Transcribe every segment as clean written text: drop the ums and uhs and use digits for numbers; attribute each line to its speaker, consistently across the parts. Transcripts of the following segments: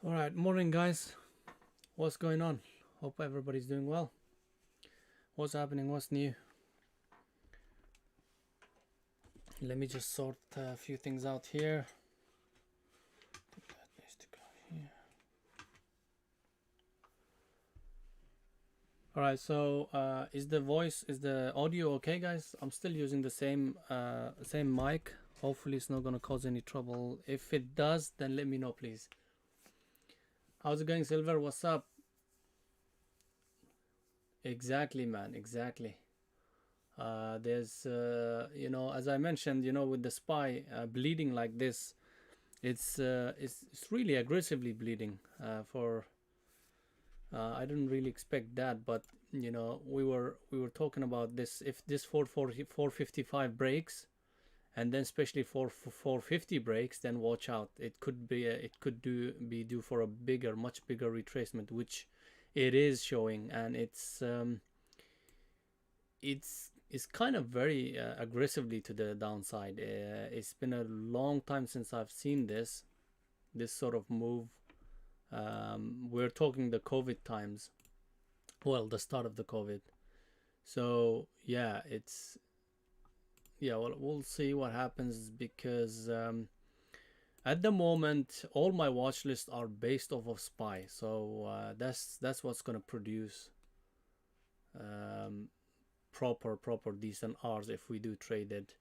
Speaker 1: All right, morning, guys. What's going on? Hope everybody's doing well. What's happening? What's new? Let me just sort a few things out here. That needs to go here. All right. So, is the audio okay, guys? I'm still using the same mic. Hopefully, it's not gonna cause any trouble. If it does, then let me know, please. How's it going, Silver? What's up? Exactly, man. Exactly. There's, as I mentioned, with the spy bleeding like this, it's really aggressively bleeding. I didn't really expect that, but we were talking about this. If this 455 breaks, and then especially 450 breaks, then watch out. It could be due for a much bigger retracement, which it is showing, and it's kind of very aggressively to the downside. It's been a long time since I've seen this sort of move. We're talking the COVID times, well, the start of the COVID. So yeah, well, we'll see what happens because at the moment all my watch lists are based off of SPY. So that's what's gonna produce um, proper decent R's if we do trade it.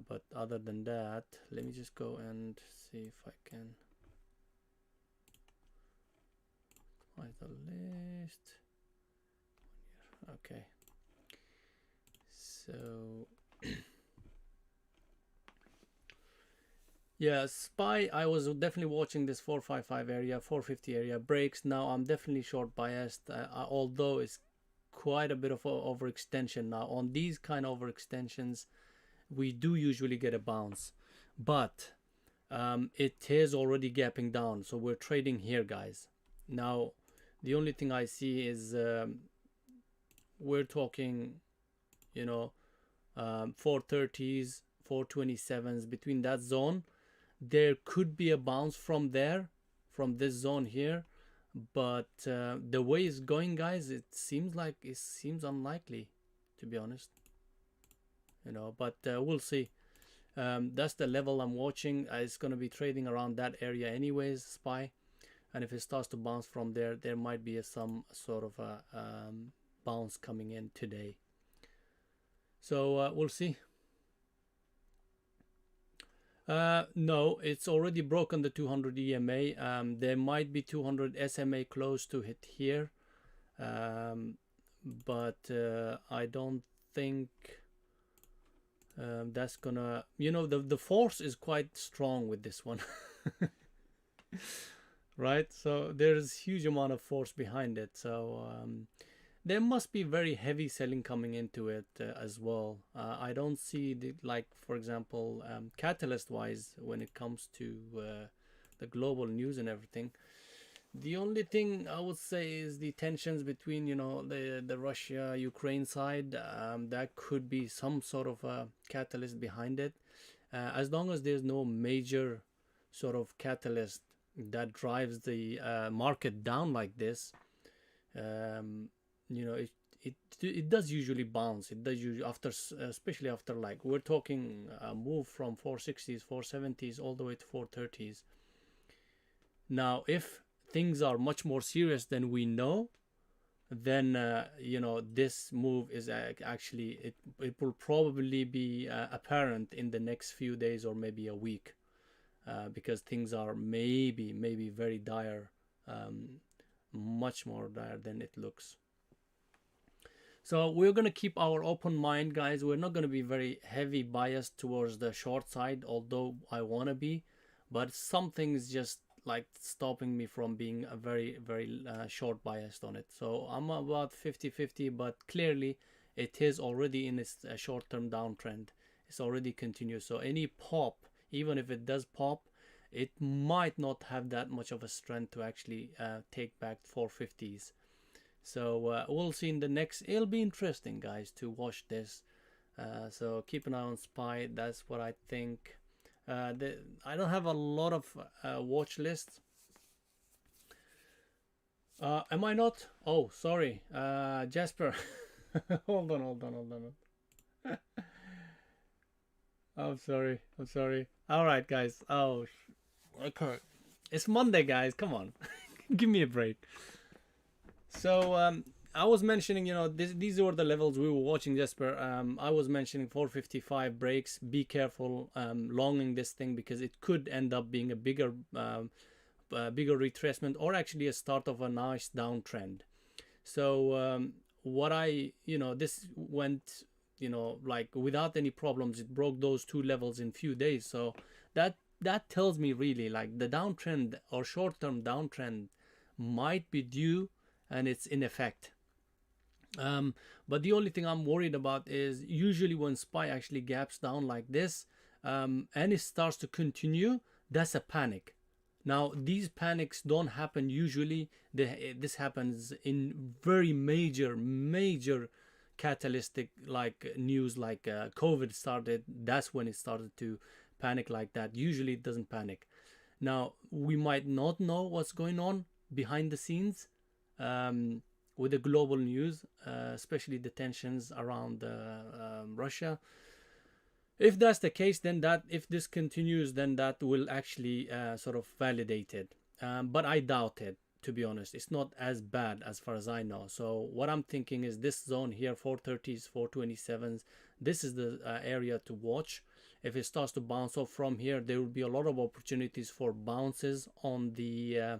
Speaker 1: But other than that, let me just go and see if I can find the list. Okay, so yeah, SPY, I was definitely watching this 455 area, 450 area breaks. Now I'm definitely short biased, although it's quite a bit of overextension. Now on these kind of overextensions, we do usually get a bounce, but it is already gapping down, so we're trading here, guys. Now the only thing I see is we're talking, 430s, 427s, between that zone. There could be a bounce from there, from this zone here, but the way it's going, guys, it seems unlikely, to be honest. But we'll see. That's the level I'm watching. It's going to be trading around that area anyways, SPY. And if it starts to bounce from there, there might be some sort of a bounce coming in today. So we'll see. No, it's already broken the 200 EMA. There might be 200 SMA close to hit here, but I don't think that's gonna. The force is quite strong with this one, right? So there's huge amount of force behind it. So there must be very heavy selling coming into it as well. I don't see like, for example, catalyst wise, when it comes to the global news and everything. The only thing I would say is the tensions between, the Russia Ukraine side. That could be some sort of a catalyst behind it. As long as there's no major sort of catalyst that drives the market down like this, um, it does usually bounce. It does usually after, especially after, like, we're talking a move from 460s, 470s all the way to 430s. Now if things are much more serious than we know, then this move is actually, it will probably be apparent in the next few days or maybe a week, because things are maybe very dire, much more dire than it looks. So we're going to keep our open mind, guys. We're not going to be very heavy biased towards the short side, although I want to be, but something's just like stopping me from being a very short biased on it. So I'm about 50-50, but clearly it is already in its short-term downtrend. It's already continuous. So any pop, even if it does pop, it might not have that much of a strength to actually take back 450s. So we'll see in the next. It'll be interesting, guys, to watch this. So keep an eye on SPY. That's what I think. I don't have a lot of watch lists. Am I not? Oh, sorry. Jasper. Hold on. I'm sorry. I'm sorry. All right, guys. Oh, okay. It's Monday, guys. Come on. Give me a break. So, I was mentioning, these were the levels we were watching, Jasper. I was mentioning 455 breaks. Be careful longing this thing because it could end up being a bigger retracement or actually a start of a nice downtrend. So what this went, like without any problems. It broke those two levels in few days. So that tells me really like the downtrend or short-term downtrend might be due and it's in effect. But the only thing I'm worried about is usually when SPY actually gaps down like this and it starts to continue, that's a panic. Now, these panics don't happen usually. This happens in very major catalytic like news, like COVID started. That's when it started to panic like that. Usually it doesn't panic. Now, we might not know what's going on behind the scenes with the global news, especially the tensions around Russia. If that's the case, then if this continues, then that will actually sort of validate it. But I doubt it, to be honest. It's not as bad as far as I know. So what I'm thinking is this zone here, 430s, 427s, this is the area to watch. If it starts to bounce off from here, there will be a lot of opportunities for bounces on the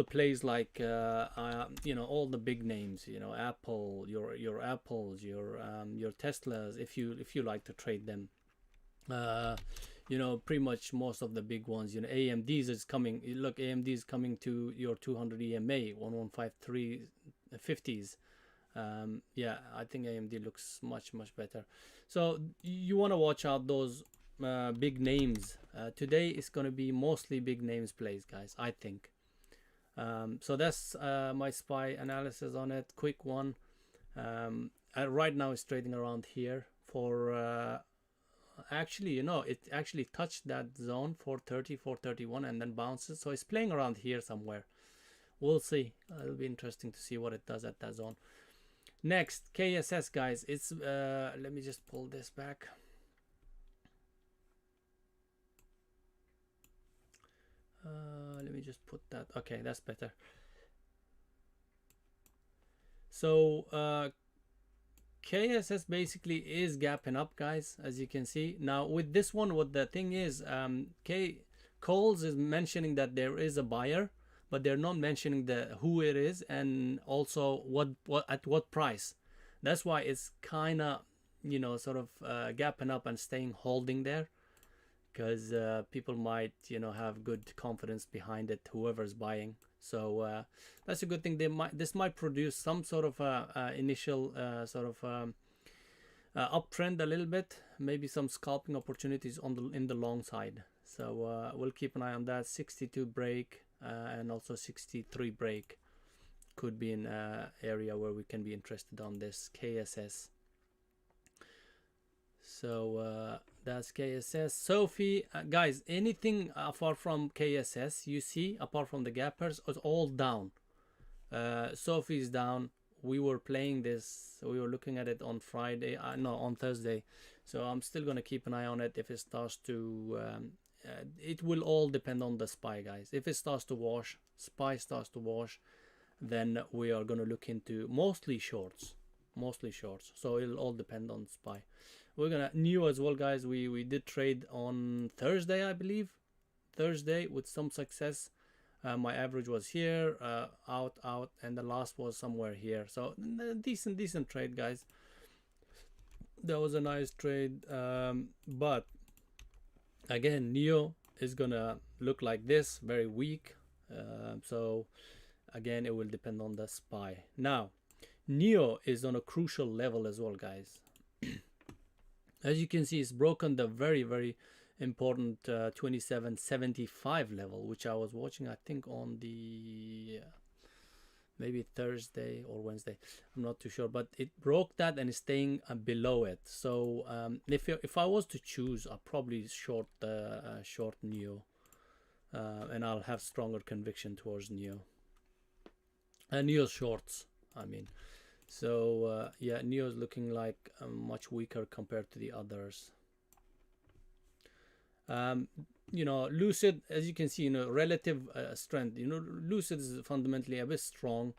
Speaker 1: plays like all the big names, Apple, your Apples, your Teslas, if you like to trade them. Pretty much most of the big ones. AMD's is coming. Look, AMD is coming to your 200 EMA 115350s. Yeah, I think AMD looks much better. So you want to watch out those big names. Today is going to be mostly big names plays, guys, I think. So that's my SPY analysis on it. Quick one. Right now it's trading around here for actually, it actually touched that zone 430, 431 and then bounces. So it's playing around here somewhere. We'll see. It'll be interesting to see what it does at that zone. Next, KSS, guys. It's let me just pull this back. Let me just put that. Okay, that's better. So KSS basically is gapping up, guys, as you can see. Now with this one, what the thing is, Coles is mentioning that there is a buyer, but they're not mentioning who it is and also what at what price. That's why it's kind of sort of gapping up and staying holding there, because people might have good confidence behind it, whoever's buying. So that's a good thing. This might produce some sort of initial sort of uptrend a little bit, maybe some scalping opportunities in the long side. So we'll keep an eye on that. 62 break and also 63 break could be an area where we can be interested on this KSS. So that's KSS. Sophie, guys, anything apart from KSS you see apart from the gappers is all down. Sophie is down. We were playing this, we were looking at it on Friday, no, on Thursday. So I'm still gonna keep an eye on it. If it starts to it will all depend on the SPY, guys. If it starts to wash, SPY starts to wash, then we are gonna look into mostly shorts. So it'll all depend on SPY. We're gonna NIO as well, guys. We did trade on Thursday, I believe. Thursday with some success. My average was here, out, and the last was somewhere here. So decent trade, guys. That was a nice trade. But again, NIO is gonna look like this, very weak. So again, it will depend on the SPY. Now, NIO is on a crucial level as well, guys. As you can see, it's broken the very important 2775 level, which I was watching, I think, on the maybe Thursday or Wednesday. I'm not too sure, but it broke that and is staying below it. So if I was to choose, I'll probably short NIO, and I'll have stronger conviction towards NIO. NEOS shorts, I mean. So yeah, NEOS looking like much weaker compared to the others. Um, you know, Lucid, as you can see, you know, relative strength. You know, Lucid is fundamentally a bit strong,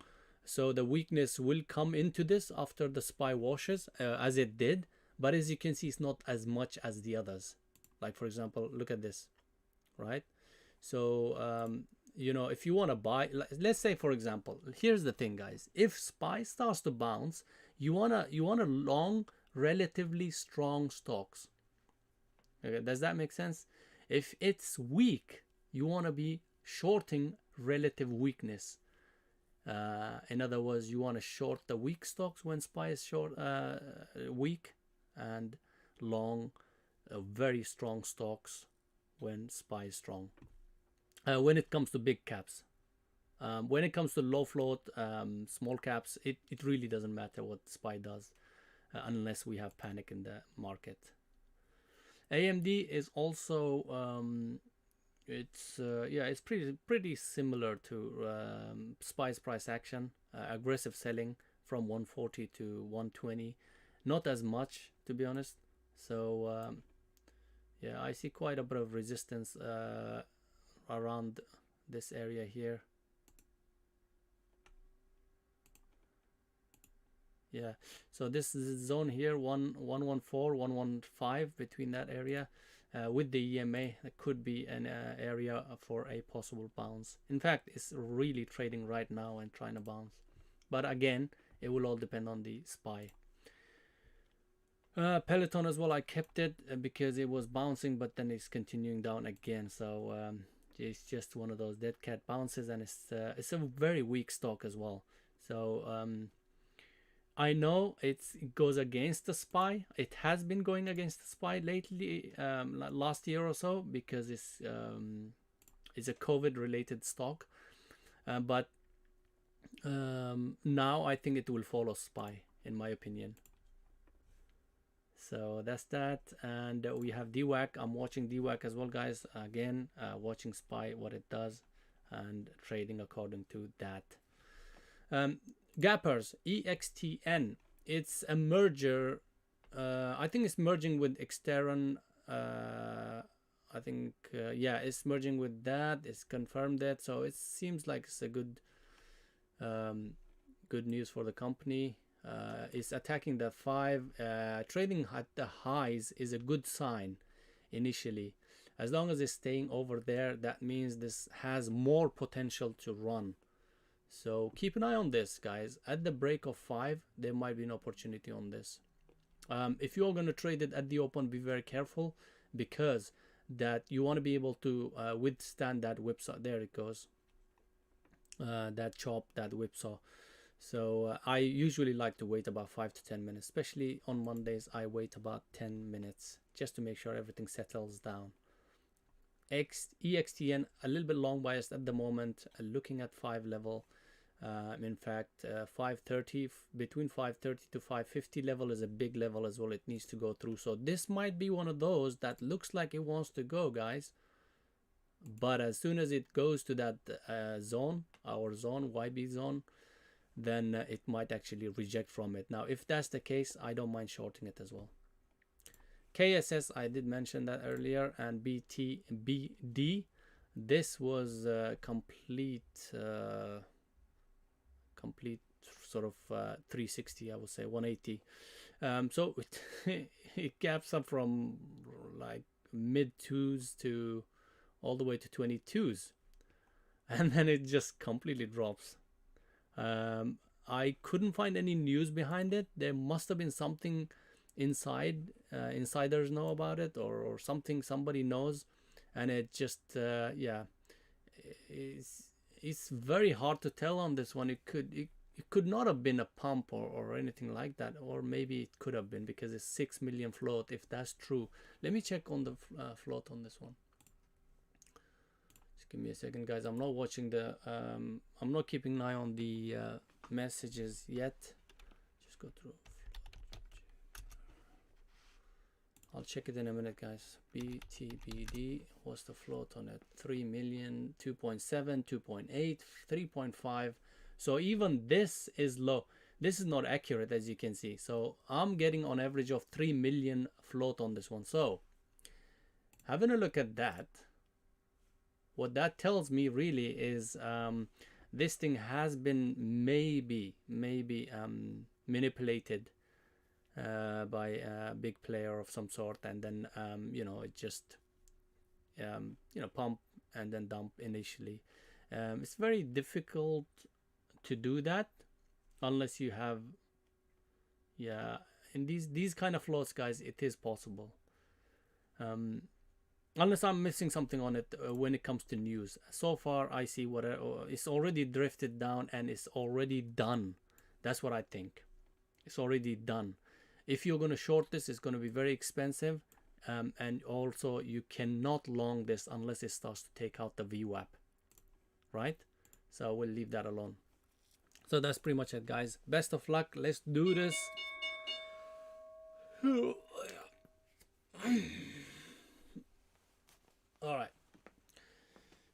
Speaker 1: so the weakness will come into this after the SPY washes, as it did. But as you can see, it's not as much as the others. Like for example, look at this, right? So you know, if you want to buy, let's say for example, here's the thing, guys. If SPY starts to bounce, you wanna long relatively strong stocks. Okay, does that make sense? If it's weak, you want to be shorting relative weakness. In other words, you want to short the weak stocks when SPY is weak, and long very strong stocks when SPY is strong. When it comes to big caps, when it comes to low float, small caps, it really doesn't matter what SPY does, unless we have panic in the market. AMD is also it's yeah, it's pretty similar to SPY's price action, aggressive selling from 140 to 120, not as much to be honest. So yeah, I see quite a bit of resistance around this area here. Yeah, so this zone here, 114, 115, between that area, with the EMA, that could be an area for a possible bounce. In fact, it's really trading right now and trying to bounce. But again, it will all depend on the SPY. Peloton as well, I kept it because it was bouncing, but then it's continuing down again. So it's just one of those dead cat bounces, and it's a very weak stock as well. So I know it goes against the SPY. It has been going against the SPY lately, last year or so, because it's a COVID-related stock. But now I think it will follow SPY, in my opinion. So that's that. And we have DWAC. I'm watching DWAC as well, guys. Again, watching SPY, what it does, and trading according to that. Gappers, EXTN. It's a merger. I think it's merging with Exteron. I think yeah, it's merging with that. It's confirmed that, so it seems like it's a good good news for the company. It's attacking the 5. Trading at the highs is a good sign initially. As long as it's staying over there, that means this has more potential to run. So keep an eye on this, guys. At the break of 5, there might be an opportunity on this. If you're going to trade it at the open, be very careful, because that you want to be able to withstand that whipsaw. There it goes. That chop, that whipsaw. So I usually like to wait about 5 to 10 minutes, especially on Mondays. I wait about 10 minutes just to make sure everything settles down. EXTN, a little bit long biased at the moment, looking at 5 level. In fact, 530, between 530 to 550 level is a big level as well. It needs to go through. So this might be one of those that looks like it wants to go, guys. But as soon as it goes to that zone, our zone, YB zone, then it might actually reject from it. Now, if that's the case, I don't mind shorting it as well. KSS, I did mention that earlier, and BTBD, this was complete sort of 360, I would say 180. So it gaps up from like mid 2s to all the way to 22s, and then it just completely drops. I couldn't find any news behind it. There must have been something inside, insiders know about it, or something somebody knows, and it just yeah, it's very hard to tell on this one. It could not have been a pump or anything like that, or maybe it could have been, because it's 6 million float, if that's true. Let me check on the float on this one. Just give me a second, guys. I'm not watching the I'm not keeping an eye on the messages yet. Just go through. I'll check it in a minute, guys. BTBD, what's the float on it? 3 million, 2.7, 2.8, 3.5, So even this is low. This is not accurate, as you can see. So I'm getting on average of 3 million float on this one. So having a look at that, what that tells me really is this thing has been maybe manipulated by a big player of some sort, and then you know, it just you know, pump and then dump initially. It's very difficult to do that unless you have, yeah, in these kind of floats, guys, it is possible. Unless I'm missing something on it when it comes to news. So far I see what it's already drifted down and it's already done. That's what I think. It's already done. If you're going to short this, it's going to be very expensive, and also you cannot long this unless it starts to take out the VWAP, right? So we'll leave that alone. So that's pretty much it, guys. Best of luck. Let's do this. All right.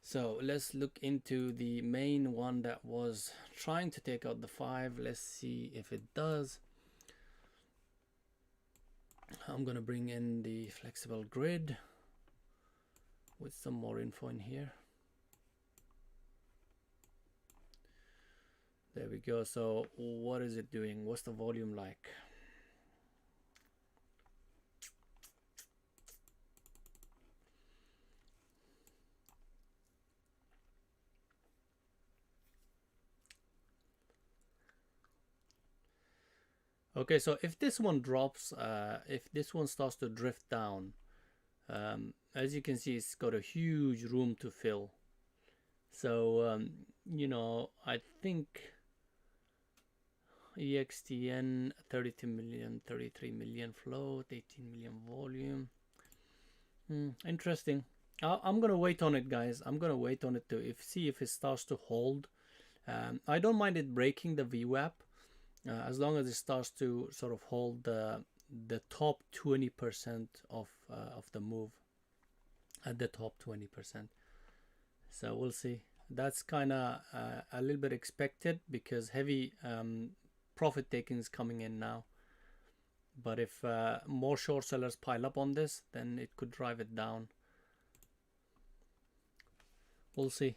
Speaker 1: So let's look into the main one that was trying to take out the 5. Let's see if it does. I'm gonna bring in the flexible grid with some more info in here. There we go. So what is it doing? What's the volume like? Okay, so if this one drops, if this one starts to drift down, as you can see, it's got a huge room to fill. So, you know, I think EXTN 32 million, 33 million float, 18 million volume. Interesting. I'm gonna wait on it, guys. I'm gonna wait on it to see if it starts to hold. I don't mind it breaking the VWAP. As long as it starts to sort of hold the top 20% of the move at the top 20%. So we'll see. That's kind of a little bit expected because heavy profit taking is coming in now. But if more short sellers pile up on this, then it could drive it down. We'll see.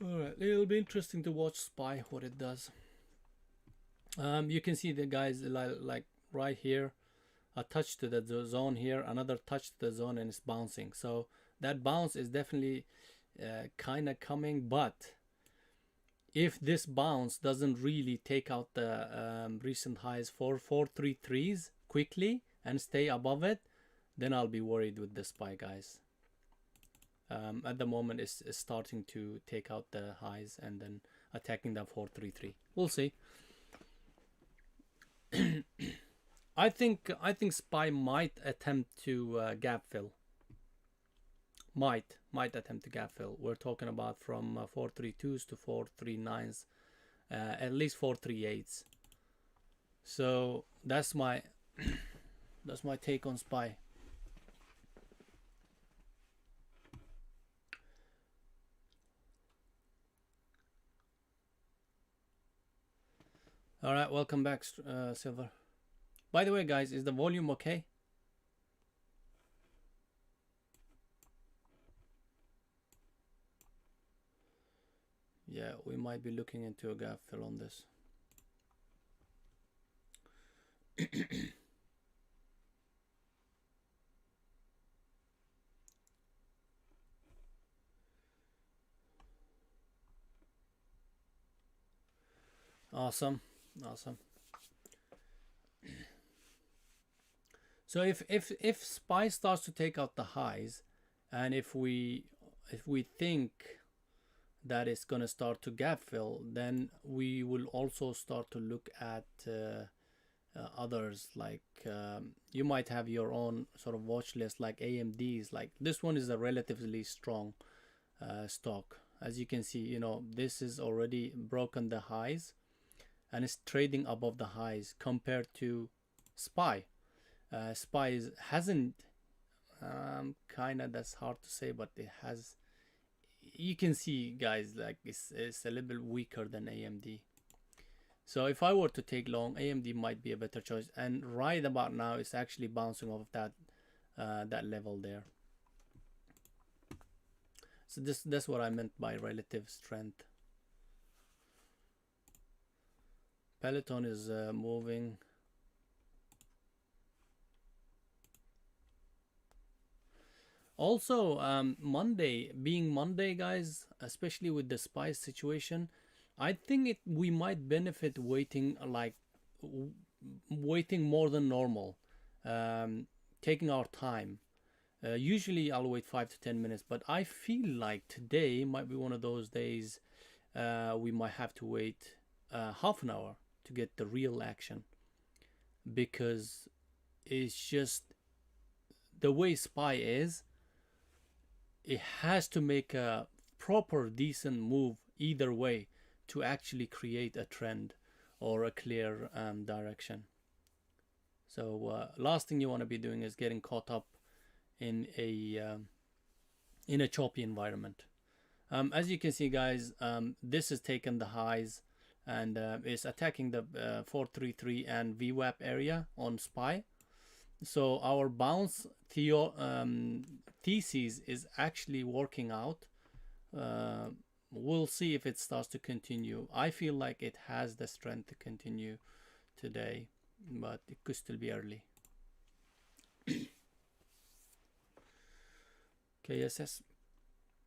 Speaker 1: Alright, it'll be interesting to watch SPY, what it does. You can see the guys like right here, a touch to the zone here, another touch to the zone, and it's bouncing. So that bounce is definitely kind of coming, but if this bounce doesn't really take out the recent highs for 433s quickly and stay above it, then I'll be worried with the SPY, guys. At the moment it's starting to take out the highs and then attacking the 433. We'll see. I think SPY might attempt to gap fill. Might attempt to gap fill. We're talking about from 432s to 439s, at least 438s. So that's my that's my take on SPY. All right, welcome back, Silver. By the way, guys, is the volume okay? Yeah, we might be looking into a gap fill on this. Awesome. So if SPY starts to take out the highs, and if we think that it's gonna start to gap fill, then we will also start to look at others. Like you might have your own sort of watch list, like AMDs. Like this one is a relatively strong stock. As you can see, you know, this is already broken the highs and it's trading above the highs compared to SPY. SPY hasn't kind of, that's hard to say, but it has, you can see guys, like it's a little bit weaker than AMD. So if I were to take long, AMD might be a better choice, and right about now it's actually bouncing off of that level there. So that's what I meant by relative strength. Peloton is moving. Also, Monday being Monday, guys, especially with the SPY situation, I think we might benefit waiting, like waiting more than normal, taking our time. Usually I'll wait 5 to 10 minutes, but I feel like today might be one of those days we might have to wait half an hour to get the real action, because it's just the way SPY is. It has to make a proper decent move either way to actually create a trend or a clear direction. So last thing you want to be doing is getting caught up in a choppy environment. As you can see, guys, this has taken the highs and is attacking the 433 and VWAP area on SPY. So our bounce thesis is actually working out. We'll see if it starts to continue. I feel like it has the strength to continue today, but it could still be early. KSS.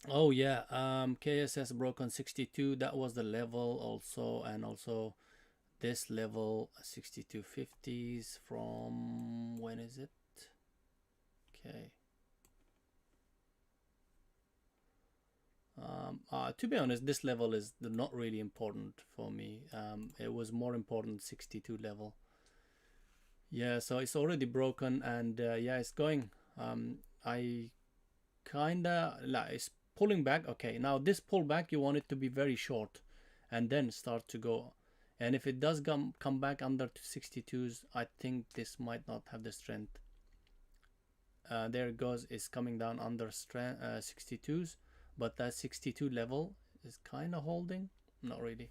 Speaker 1: Oh yeah, KSS broke on 62. That was the level also, and also this level 6250s from, when is it? Okay. To be honest, this level is not really important for me. It was more important 62 level. Yeah, so it's already broken, and yeah, it's going. I kinda like, it's pulling back. Okay, now this pullback, you want it to be very short and then start to go. And if it does come back under 62s, I think this might not have the strength. There it goes, it's coming down under 62s, but that 62 level is kind of holding, not really.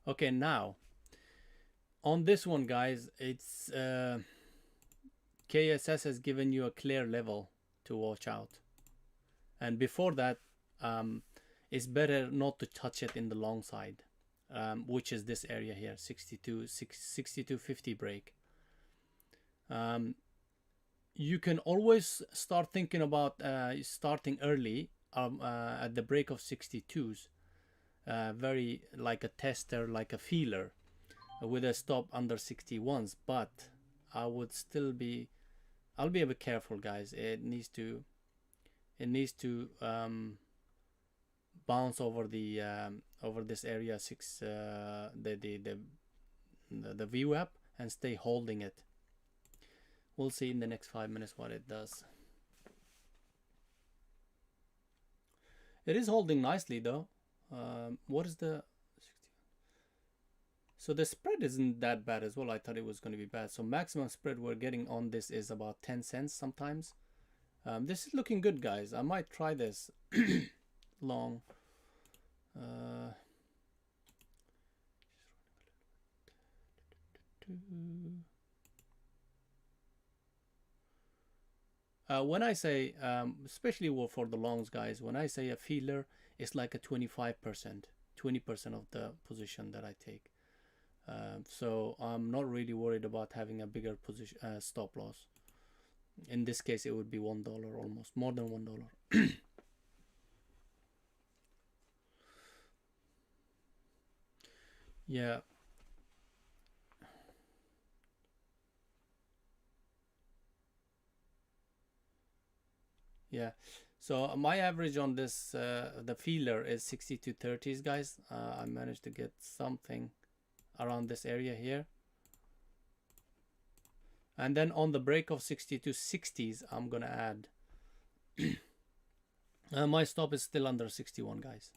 Speaker 1: Okay, now on this one, guys, it's KSS has given you a clear level to watch out, and before that, it's better not to touch it in the long side, which is this area here, 6250 break. You can always start thinking about starting early at the break of 62s, very like a tester, like a feeler, with a stop under 61s. But I'll be a bit careful, guys. It needs to bounce over the over this area the VWAP and stay holding it. We'll see in the next 5 minutes what it does. It is holding nicely though. What is the 60? So the spread isn't that bad as well. I thought it was going to be bad. So maximum spread we're getting on this is about 10 cents sometimes. This is looking good, guys. I might try this long. When I say, especially for the longs, guys, when I say a feeler, it's like a 25%, 20% of the position that I take. So I'm not really worried about having a bigger position stop loss. In this case, it would be $1, almost more than $1. Yeah. Yeah, so my average on this the feeler is 62.30s, guys. I managed to get something around this area here, and then on the break of 62.60s I'm gonna add my stop is still under 61, guys.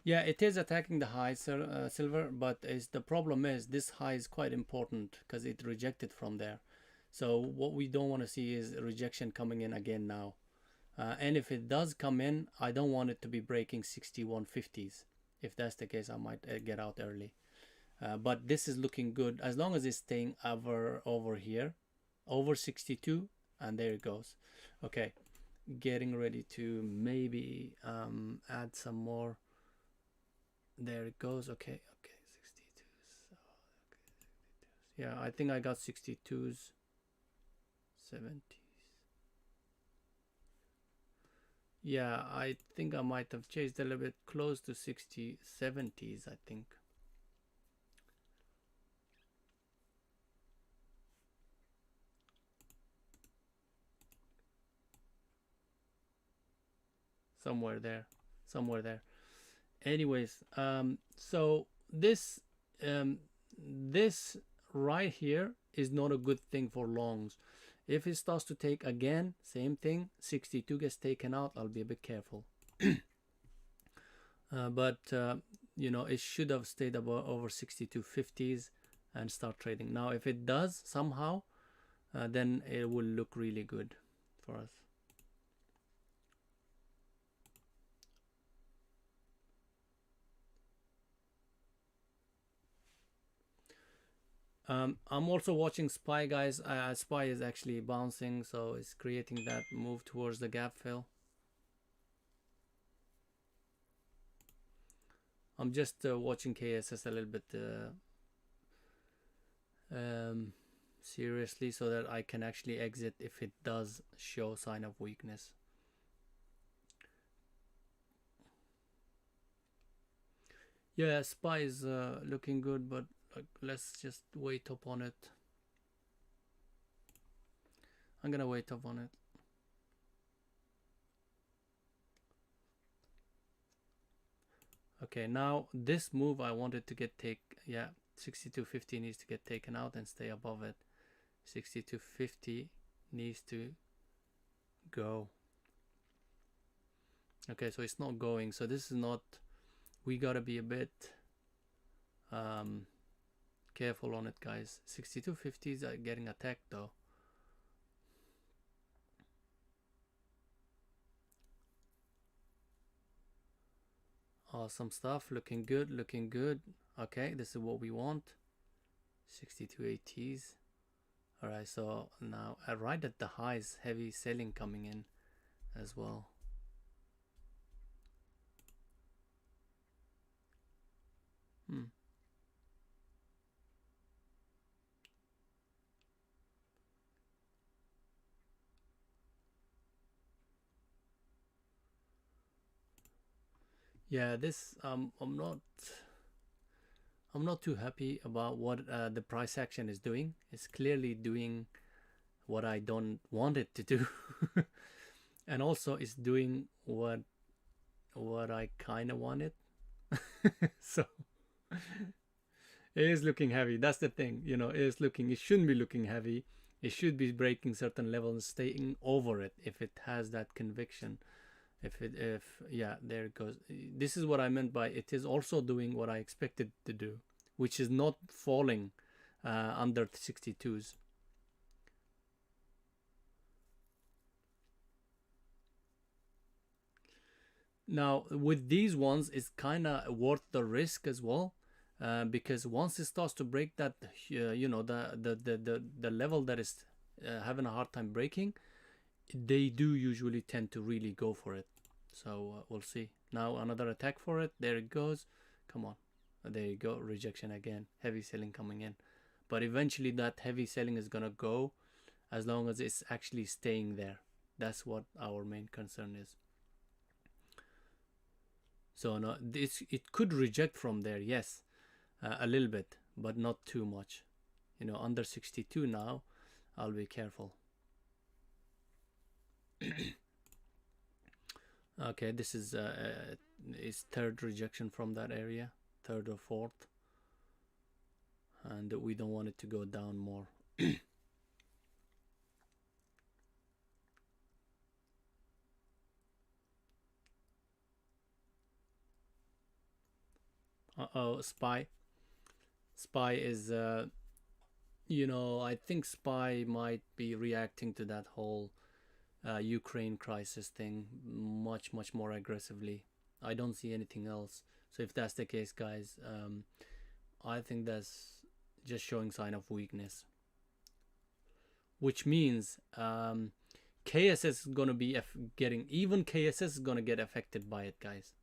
Speaker 1: Yeah, it is attacking the high, silver, but is the problem is this high is quite important because it rejected from there. So what we don't want to see is rejection coming in again now. And if it does come in, I don't want it to be breaking 6150s. If that's the case, I might get out early. But this is looking good as long as it's staying over here, over 62, and there it goes. Okay, getting ready to maybe add some more. There it goes. Okay, okay, 62s. So, okay, 62s. Yeah, I think I got 62s, 70s. Yeah, I think I might have chased a little bit close to 60, 70s, I think. Somewhere there. Somewhere there. Anyways, so um, this right here is not a good thing for longs. If it starts to take again, same thing, 62 gets taken out, I'll be a bit careful. But you know, it should have stayed about over 62.50s and start trading. Now, if it does somehow, then it will look really good for us. I'm also watching SPY, guys. SPY is actually bouncing, so it's creating that move towards the gap fill. I'm just watching KSS a little bit seriously so that I can actually exit if it does show sign of weakness. Yeah, SPY is looking good, but let's just wait up on it. I'm gonna wait up on it. Okay, now this move I wanted to get yeah, 62.50 needs to get taken out and stay above it. 62.50 needs to go. Okay, so it's not going. So this is not, we gotta be a bit careful on it, guys. 62.50s are getting attacked though. Awesome stuff, looking good, looking good. Okay, this is what we want. 62.80s. All right, so now right at the highs, heavy selling coming in as well. Yeah, this I'm not too happy about what the price action is doing. It's clearly doing what I don't want it to do. And also it's doing what I kind of wanted. So it is looking heavy. That's the thing, you know, it shouldn't be looking heavy. It should be breaking certain levels and staying over it if it has that conviction. If yeah, there it goes. This is what I meant by it is also doing what I expected to do, which is not falling under 62s. Now with these ones, it's kind of worth the risk as well, because once it starts to break that, you know, the level that is having a hard time breaking, they do usually tend to really go for it. So we'll see. Now another attack for it. There it goes. Come on. There you go. Rejection again. Heavy selling coming in. But eventually that heavy selling is gonna go as long as it's actually staying there. That's what our main concern is. So no, it could reject from there, yes, a little bit, but not too much. You know, under 62 now, I'll be careful. Okay, this is third rejection from that area, third or fourth, and we don't want it to go down more. Oh, SPY. SPY is I think SPY might be reacting to that whole Ukraine crisis thing much more aggressively. I don't see anything else. So if that's the case, guys, I think that's just showing sign of weakness, which means KSS is gonna be getting, even KSS is gonna get affected by it, guys.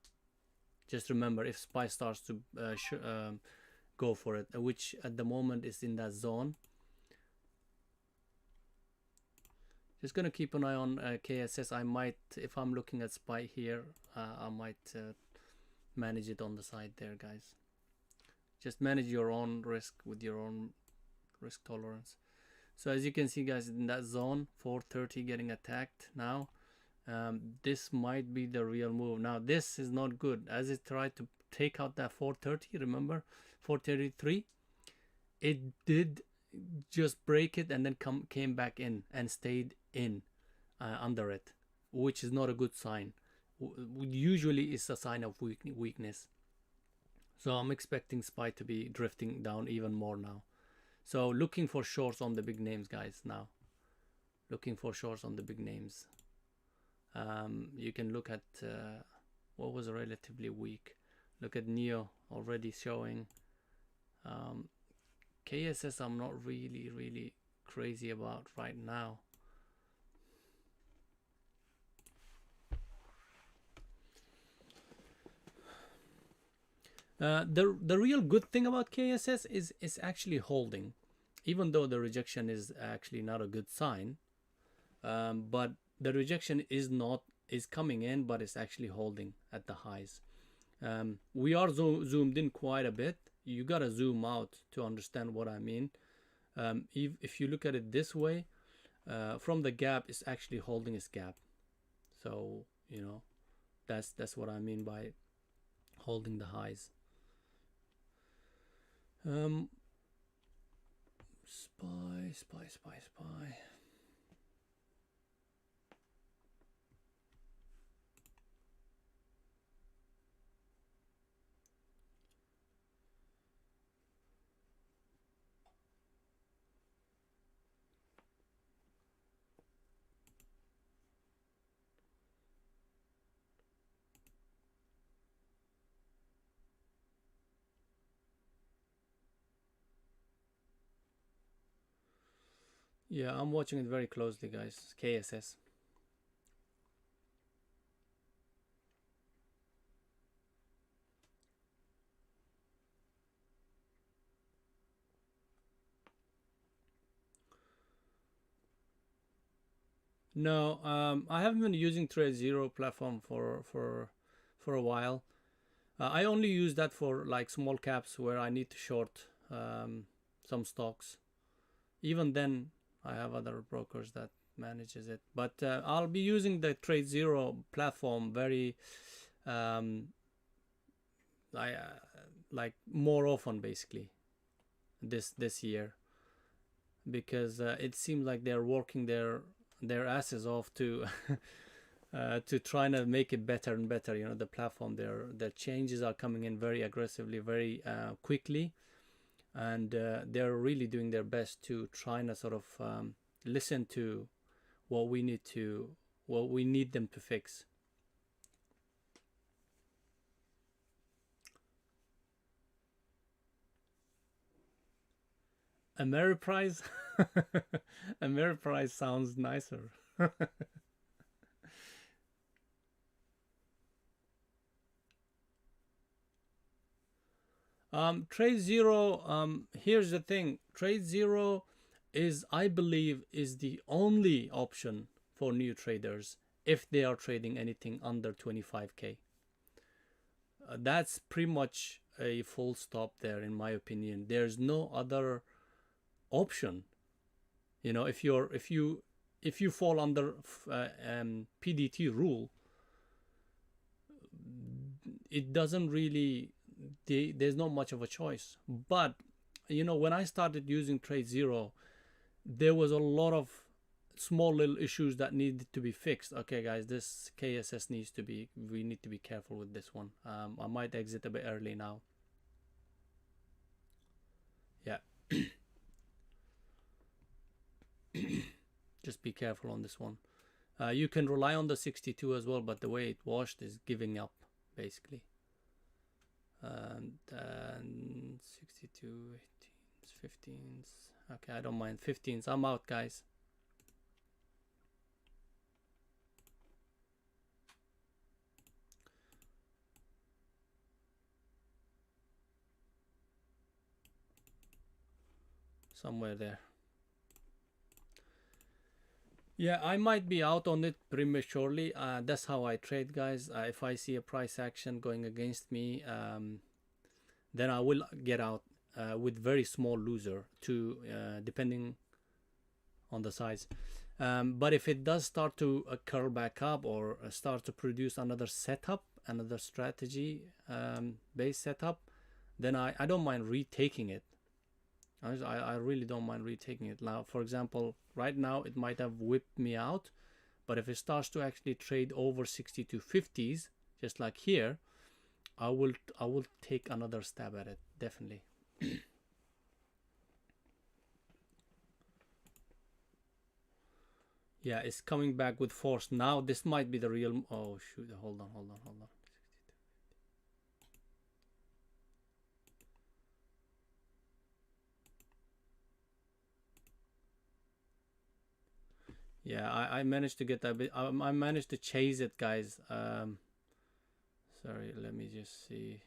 Speaker 1: Just remember, if SPY starts to go for it, which at the moment is in that zone. Just gonna keep an eye on KSS. I might, if I'm looking at SPY here, I might manage it on the side there, guys. Just manage your own risk with your own risk tolerance. So as you can see, guys, in that zone, 430 getting attacked now. This might be the real move. Now this is not good, as it tried to take out that 430. Remember 433? It did just break it and then came back in and stayed in under it, which is not a good sign. Usually it's a sign of weakness. So I'm expecting SPY to be drifting down even more now. So looking for shorts on the big names, guys. Now looking for shorts on the big names. You can look at what was relatively weak. Look at NEO already showing. KSS I'm not really crazy about right now. The real good thing about KSS is actually holding, even though the rejection is actually not a good sign. But the rejection is coming in, but it's actually holding at the highs. We are zoomed in quite a bit. You gotta zoom out to understand what I mean. If you look at it this way, from the gap, it's actually holding its gap. So that's what I mean by holding the highs. SPY. Yeah, I'm watching it very closely, guys. KSS. No, I haven't been using TradeZero platform for a while. I only use that for like small caps where I need to short some stocks. Even then, I have other brokers that manages it. But I'll be using the TradeZero platform very like more often, basically this year, because it seems like they're working their asses off to to try to make it better and better. The platform, their changes are coming in very aggressively, very quickly, and they're really doing their best to try and sort of listen to what we need them to fix. Ameriprise. Ameriprise sounds nicer. TradeZero, here's the thing. TradeZero is, I believe, is the only option for new traders if they are trading anything under 25k. That's pretty much a full stop there, in my opinion. There's no other option. If you fall under PDT rule, it doesn't really, there's not much of a choice. But when I started using TradeZero, there was a lot of small little issues that needed to be fixed. Okay, guys, this KSS we need to be careful with this one. I might exit a bit early now. Just be careful on this one. You can rely on the 62 as well, but the way it washed is giving up basically. And 62, 18s, 15s. Okay, I don't mind 15s. I'm out, guys. Somewhere there. Yeah, I might be out on it prematurely. That's how I trade, guys. If I see a price action going against me, then I will get out with very small loser to depending on the size. But if it does start to curl back up or start to produce another setup, another strategy base setup, then I don't mind retaking it. I really don't mind retaking it. Now, for example, right now it might have whipped me out, but if it starts to actually trade over 62.50s, just like here, I will take another stab at it, definitely. Yeah, it's coming back with force now. This might be the real. Oh shoot! Hold on. Yeah, I managed to get that bit. I managed to chase it, guys. Sorry, let me just see.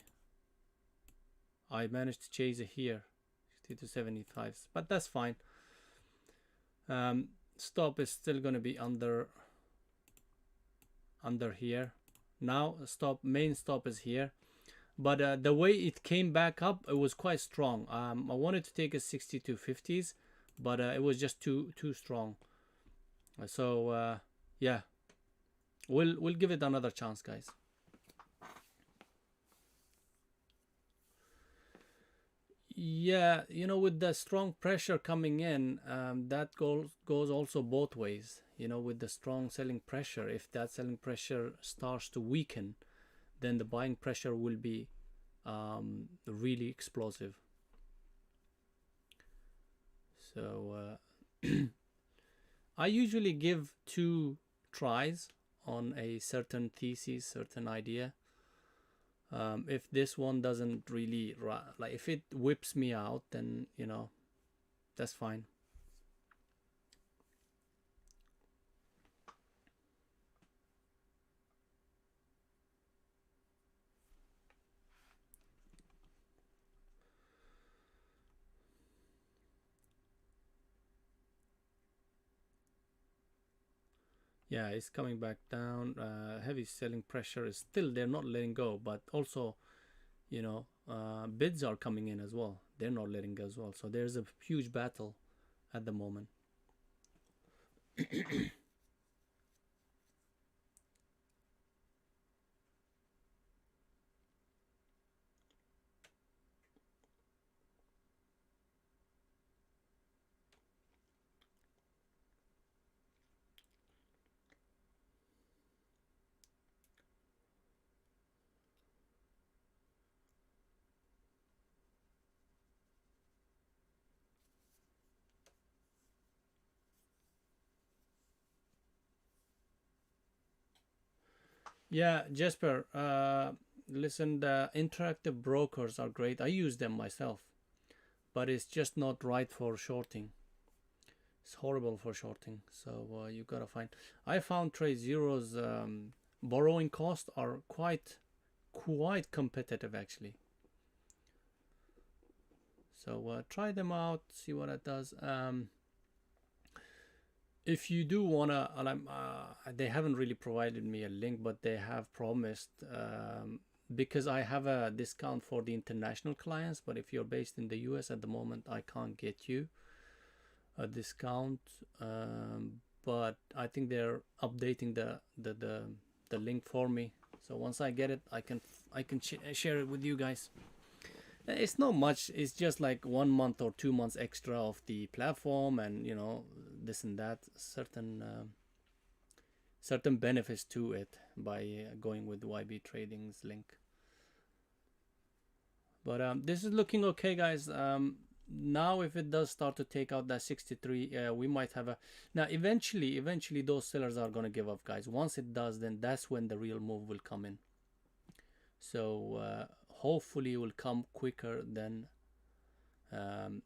Speaker 1: I managed to chase it here, 60 to 75s, but that's fine. Stop is still going to be under here. Now main stop is here, but the way it came back up, it was quite strong. I wanted to take a 62.50s, but it was just too strong. So yeah, we'll give it another chance, guys. Yeah, you know, with the strong pressure coming in, that goes also both ways. You know, with the strong selling pressure, if that selling pressure starts to weaken, then the buying pressure will be really explosive. So I usually give 2 tries on a certain thesis, certain idea. If this one doesn't really, like, if it whips me out, then, you know, that's fine. Yeah, it's coming back down. Heavy selling pressure is still, they're not letting go, but also, you know, bids are coming in as well. They're not letting go as well. So there's a huge battle at the moment. Yeah, Jesper, listen, the interactive brokers are great. I use them myself, but it's just not right for shorting. It's horrible for shorting. So you gotta find. I found TradeZero's borrowing costs are quite competitive actually. So try them out, see what it does. If you do wanna, they haven't really provided me a link, but they have promised, because I have a discount for the international clients. But if you're based in the US at the moment, I can't get you a discount. But I think they're updating the link for me. So once I get it, I can share it with you guys. It's not much. It's just like 1 month or 2 months extra of the platform, and you know, this and that, certain benefits to it by going with YB Trading's link. But this is looking okay, guys. now if it does start to take out that 63, we might have a, now eventually those sellers are going to give up, guys. Once it does, then that's when the real move will come in. So hopefully it will come quicker than,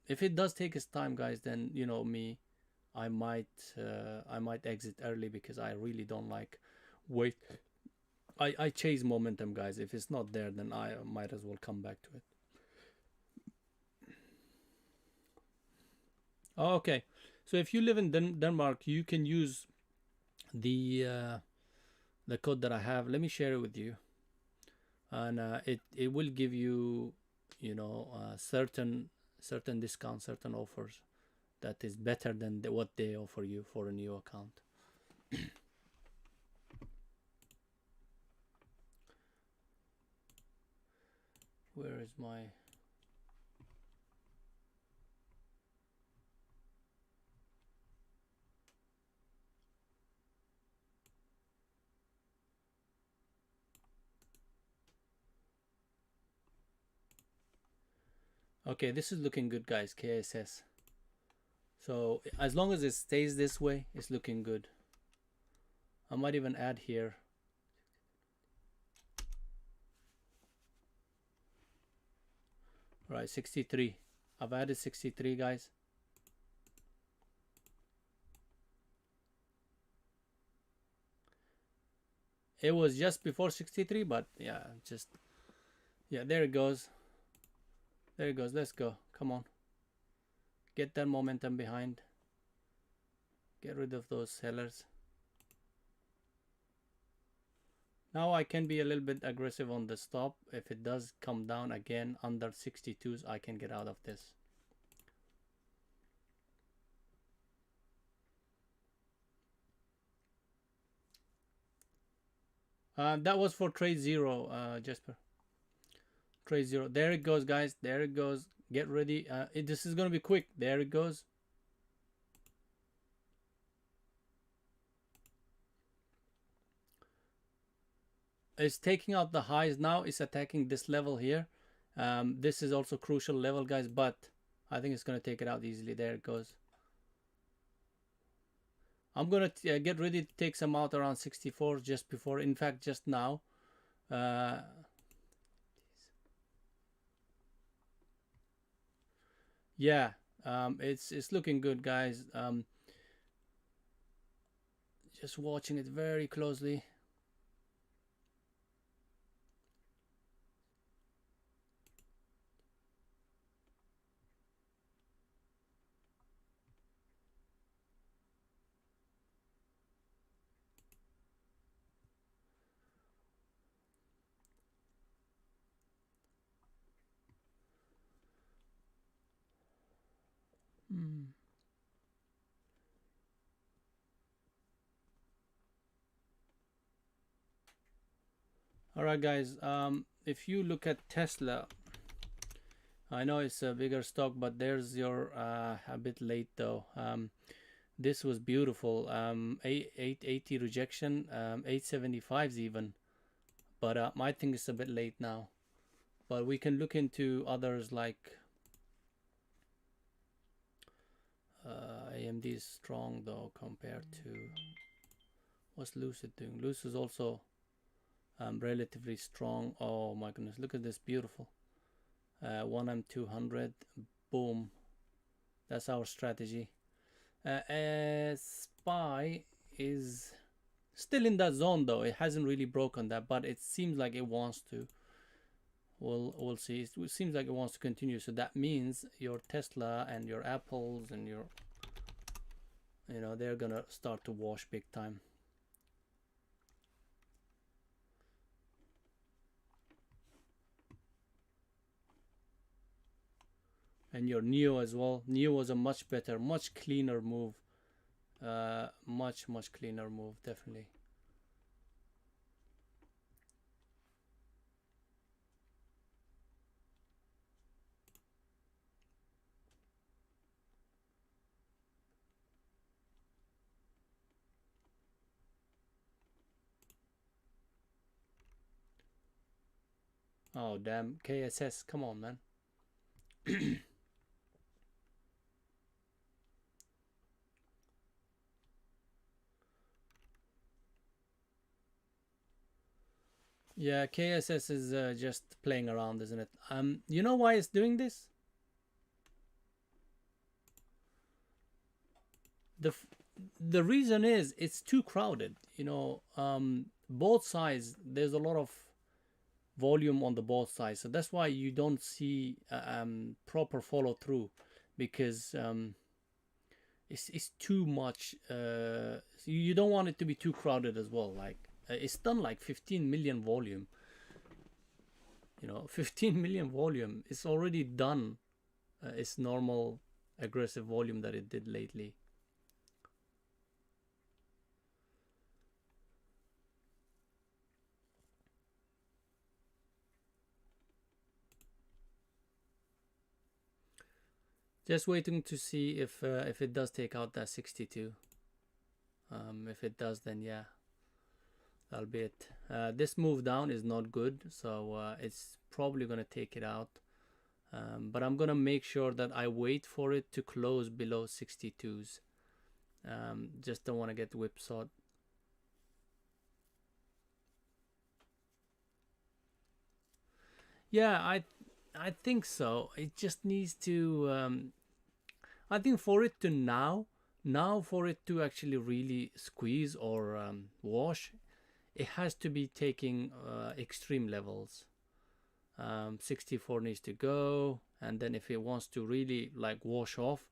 Speaker 1: if it does take its time, guys, then you know me, I might exit early, because I really don't like wait. I chase momentum, guys. If it's not there, then I might as well come back to it. Okay, so if you live in Denmark, you can use the code that I have. Let me share it with you, and it will give you, you know, certain discounts, certain offers that is better than what they offer you for a new account. Where is my... Okay, this is looking good, guys. KSS. So as long as it stays this way, it's looking good. I might even add here. Right, 63. I've added 63, guys. It was just before 63, but yeah, just, yeah, there it goes. There it goes. Let's go. Come on. Get that momentum behind. Get rid of those sellers. Now I can be a little bit aggressive on the stop. If it does come down again under 62s, I can get out of this. That was for trade zero, Jesper. Trade zero. There it goes, guys. There it goes. Get ready. This is going to be quick. There it goes. It's taking out the highs now. It's attacking this level here. This is also crucial level, guys, but I think it's going to take it out easily. There it goes. I'm going to get ready to take some out around 64 just before, in fact, just now. Yeah, it's looking good, guys. Just watching it very closely. All right, guys. If you look at Tesla, I know it's a bigger stock, but there's your a bit late though. This was beautiful. 880 rejection, 875s even, but I think it's a bit late now. But we can look into others like AMD is strong though compared to, what's Lucid doing? Lucid is also relatively strong. Oh my goodness, look at this, beautiful. 1M200, boom. That's our strategy. SPY is still in that zone though. It hasn't really broken that, but it seems like it wants to. We'll see. It seems like it wants to continue. So that means your Tesla and your Apples and your, you know, they're gonna start to wash big time. And your Neo as well. Neo was a much better, much cleaner move. Much cleaner move, definitely. Oh damn, KSS, come on, man. Yeah, KSS is just playing around, isn't it? You know why it's doing this? The f- the reason is it's too crowded. Both sides there's a lot of volume on the both sides, so that's why you don't see proper follow through, because it's too much. You don't want it to be too crowded as well. Like it's done like 15 million volume. 15 million volume. It's already done its normal aggressive volume that it did lately. Just waiting to see if it does take out that 62. If it does, then yeah, that'll be it. This move down is not good, so it's probably gonna take it out. But I'm gonna make sure that I wait for it to close below 62s. Just don't want to get whipsawed. Yeah, I think so. It just needs to. I think for it to now for it to actually really squeeze or wash, it has to be taking extreme levels. 64 needs to go, and then if it wants to really like wash off,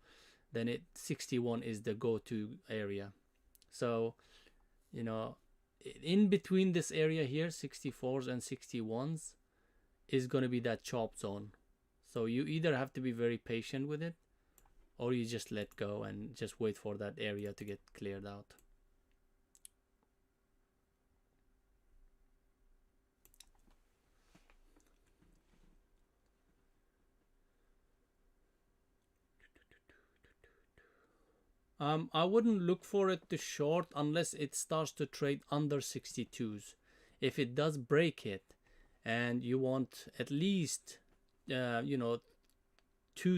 Speaker 1: then 61 is the go-to area. So you know, in between this area here, 64s and 61s, is going to be that chop zone. So you either have to be very patient with it, or you just let go and just wait for that area to get cleared out. I wouldn't look for it to short unless it starts to trade under 62s. If it does break it, and you want at least, 2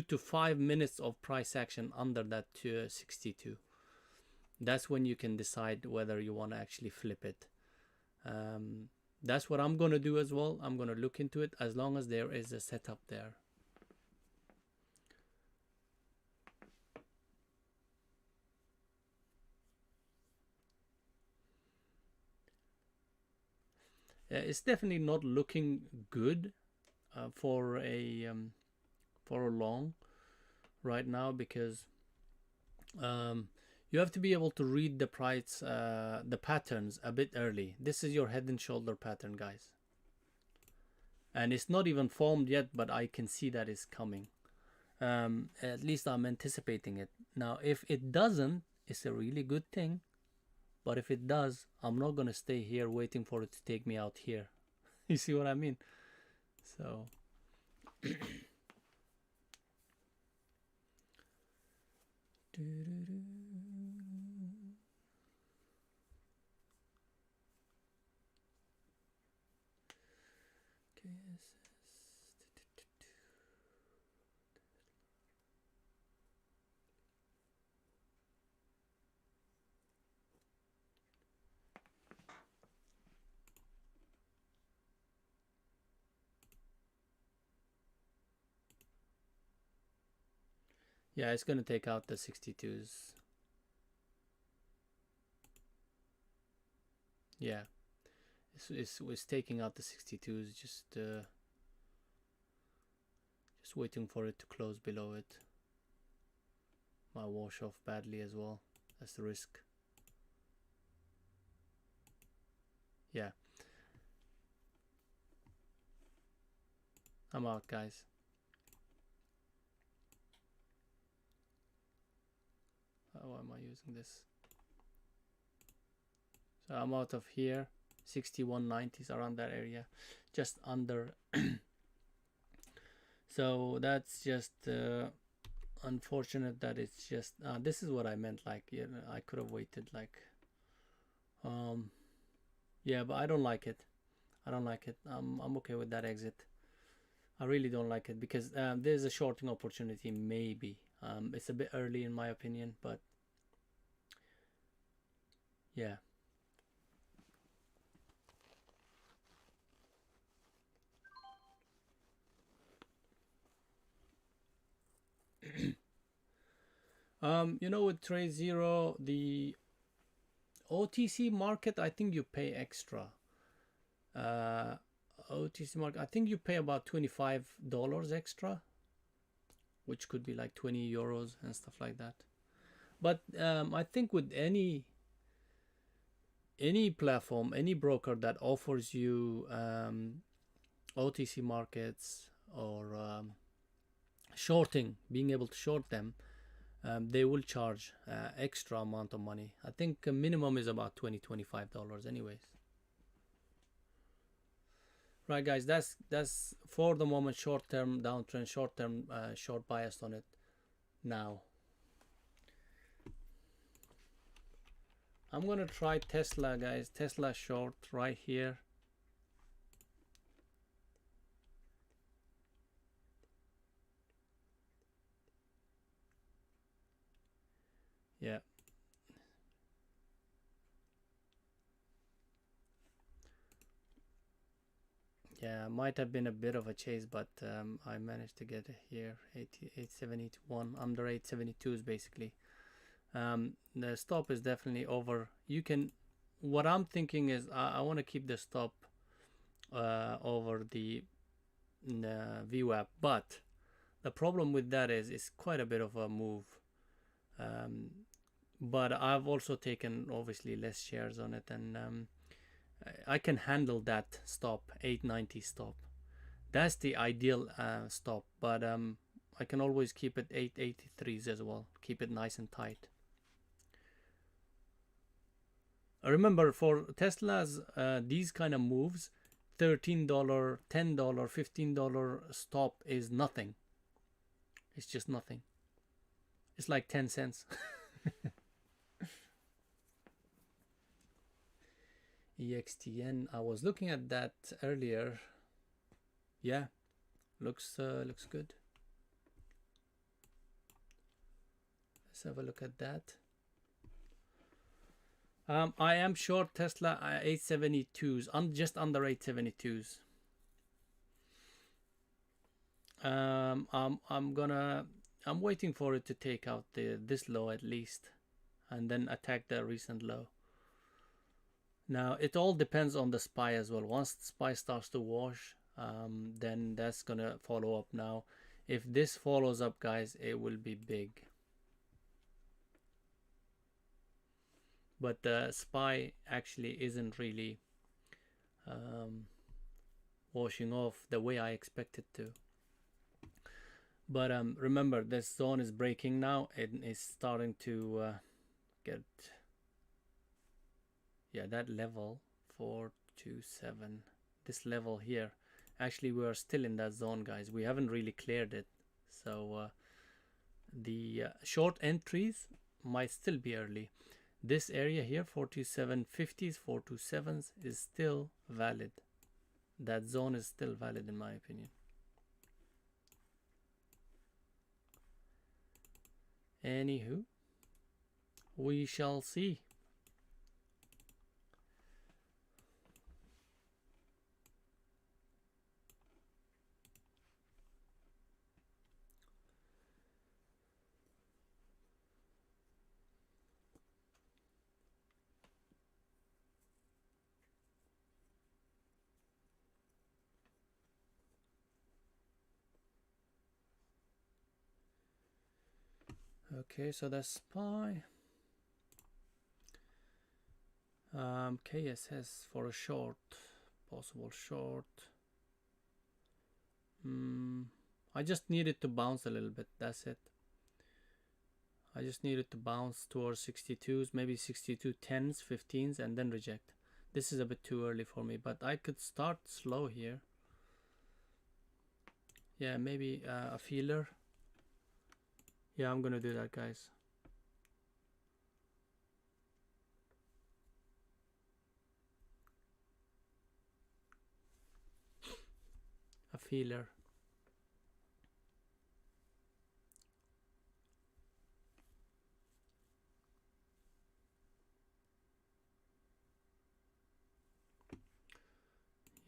Speaker 1: to 5 minutes of price action under that 62, that's when you can decide whether you want to actually flip it. That's what I'm going to do as well. I'm going to look into it as long as there is a setup there. It's definitely not looking good for a long right now, because you have to be able to read the price, the patterns a bit early. This is your head and shoulder pattern, guys, and it's not even formed yet, but I can see that it's coming. At least I'm anticipating it. Now, if it doesn't, it's a really good thing. But if it does, I'm not gonna stay here waiting for it to take me out here. You see what I mean? So yeah, it's gonna take out the 62s. Yeah, it's taking out the 62s. Just waiting for it to close below it. Might wash off badly as well. That's the risk. Yeah, I'm out, guys. How am I using this? So I'm out of here. 6190s, around that area, just under. So that's just unfortunate that it's just this is what I meant, like, I could have waited, like, yeah, but I don't like it. I'm okay with that exit. I really don't like it, because there's a shorting opportunity, maybe. It's a bit early in my opinion, but yeah. You know, with Trade Zero, the OTC market, I think you pay extra. Uh, OTC market, I think you pay about $25 extra, which could be like 20 euros and stuff like that. But I think with any platform, any broker that offers you OTC markets or shorting, being able to short them, they will charge extra amount of money. I think a minimum is about $25 anyways. Right, guys, that's for the moment short-term downtrend, short-term short bias on it now. I'm gonna try Tesla, guys. Tesla short right here. Yeah. Yeah, might have been a bit of a chase, but I managed to get it here. 871 under 872s basically. The stop is definitely over. You can. What I'm thinking is I want to keep the stop over the VWAP, but the problem with that is it's quite a bit of a move. But I've also taken obviously less shares on it, and I can handle that stop, 890 stop. That's the ideal stop, but I can always keep it 883s as well. Keep it nice and tight. Remember, for Tesla's these kind of moves, $13, $10, $15 stop is nothing. It's just nothing. It's like 10 cents. EXTN, I was looking at that earlier. Yeah, looks good. Let's have a look at that. I am short Tesla 872s, just under 872s. I'm waiting for it to take out this low at least, and then attack the recent low. Now it all depends on the SPY as well. Once the SPY starts to wash, then that's gonna follow up. Now if this follows up, guys, it will be big. But the SPY actually isn't really washing off the way I expected to. But remember, this zone is breaking now. It is starting to get, yeah, that level 427, this level here. Actually, we are still in that zone, guys. We haven't really cleared it, so the short entries might still be early. This area here, 42750s, 427s, is still valid. That zone is still valid in my opinion. Anywho, we shall see. Okay, so that's SPY. KSS for a short, possible short. I just needed to bounce a little bit, that's it. I just needed to bounce towards 62s, maybe 62.10s, 15s, and then reject. This is a bit too early for me, but I could start slow here. Yeah, maybe a feeler. Yeah, I'm gonna do that, guys. A feeler.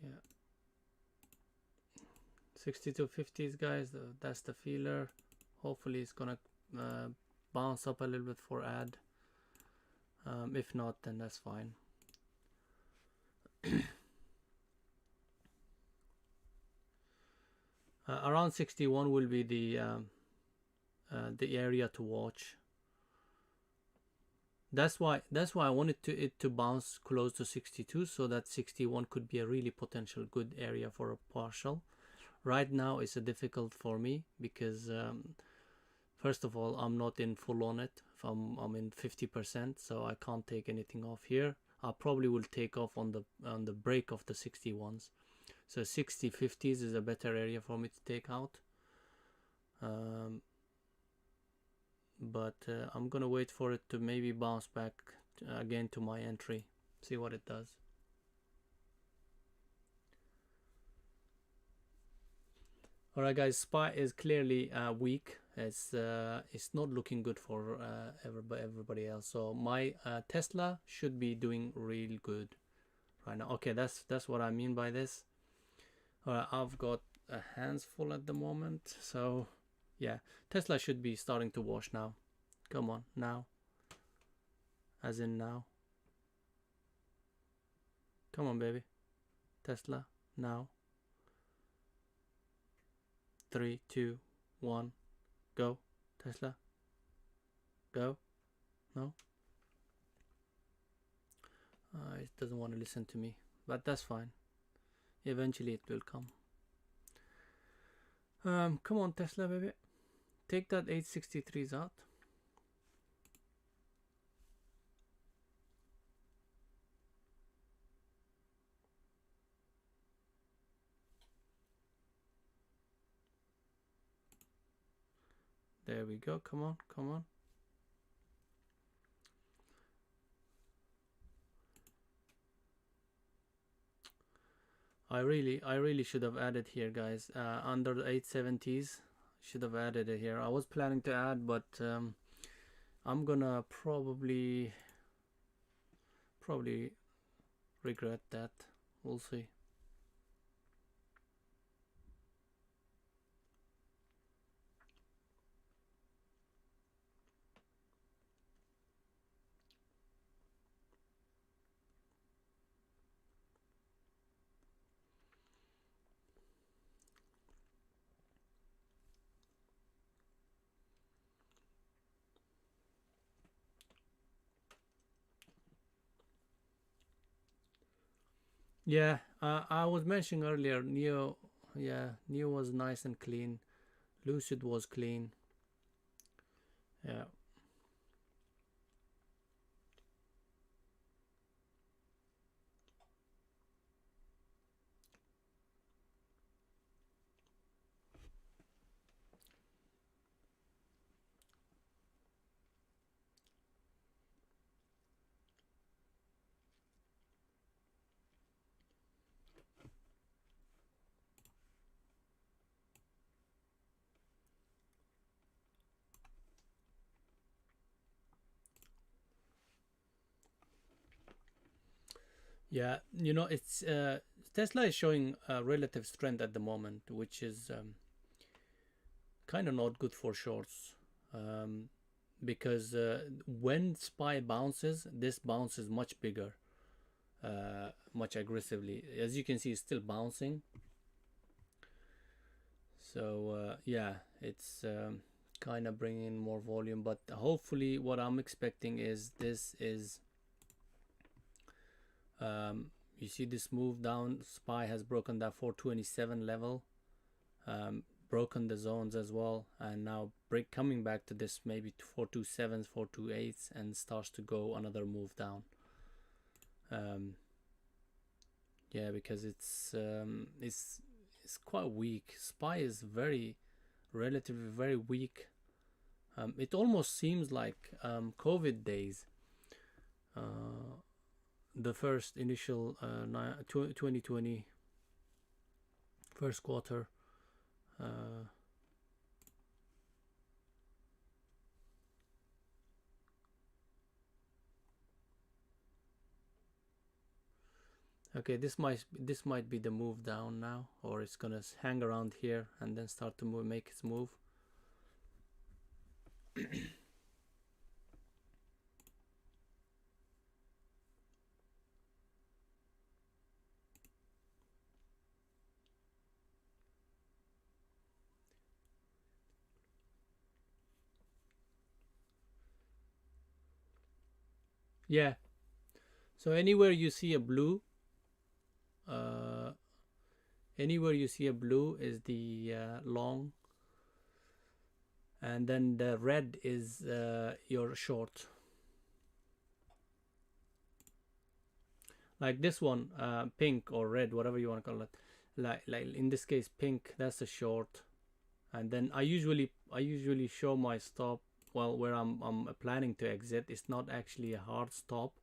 Speaker 1: Yeah. 62.50s, guys. That's the feeler. Hopefully it's gonna bounce up a little bit for add. If not, then that's fine. Around 61 will be the area to watch. That's why I wanted it to bounce close to 62, so that 61 could be a really potential good area for a partial. Right now it's difficult for me because first of all, I'm not in full on it. I'm in 50%, so I can't take anything off here. I probably will take off on the break of the 61s. So 60-50s is a better area for me to take out. But I'm gonna wait for it to maybe bounce back again to my entry, see what it does. Alright guys, SPY is clearly weak. It's not looking good for everybody else. So my Tesla should be doing real good right now. Okay, that's what I mean by this. Alright, I've got a hands full at the moment, so yeah, Tesla should be starting to wash now. Come on, now. As in now. Come on, baby. Tesla, now. 3, 2, 1, go. Tesla. Go. No? It doesn't want to listen to me, but that's fine. Eventually it will come. Come on, Tesla, baby. Take that 863s out. There we go. Come on, come on. I really should have added here, guys. Under the 870s, should have added it here. I was planning to add, but I'm gonna probably regret that. We'll see. Yeah, I was mentioning earlier, Neo, yeah, Neo was nice and clean. Lucid was clean. Yeah. Yeah, you know, it's Tesla is showing relative strength at the moment, which is kind of not good for shorts. Because when SPY bounces, this bounce is much bigger, much aggressively. As you can see, it's still bouncing. So yeah, it's kind of bringing in more volume, but hopefully what I'm expecting is this is you see this move down. SPY has broken that 427 level, broken the zones as well, and now coming back to this maybe 427s, 428s, and starts to go another move down. Yeah, because it's quite weak. SPY is relatively very weak. It almost seems like COVID days. The first initial 2020 first quarter. Okay, this might be the move down now, or it's gonna hang around here and then start to make its move. Yeah. So anywhere you see a blue, uh, anywhere you see a blue is the long, and then the red is your short. Like this one, pink or red, whatever you want to call it. Like in this case, pink. That's a short. And then I usually show my stop, well, where I'm planning to exit. It's not actually a hard stop,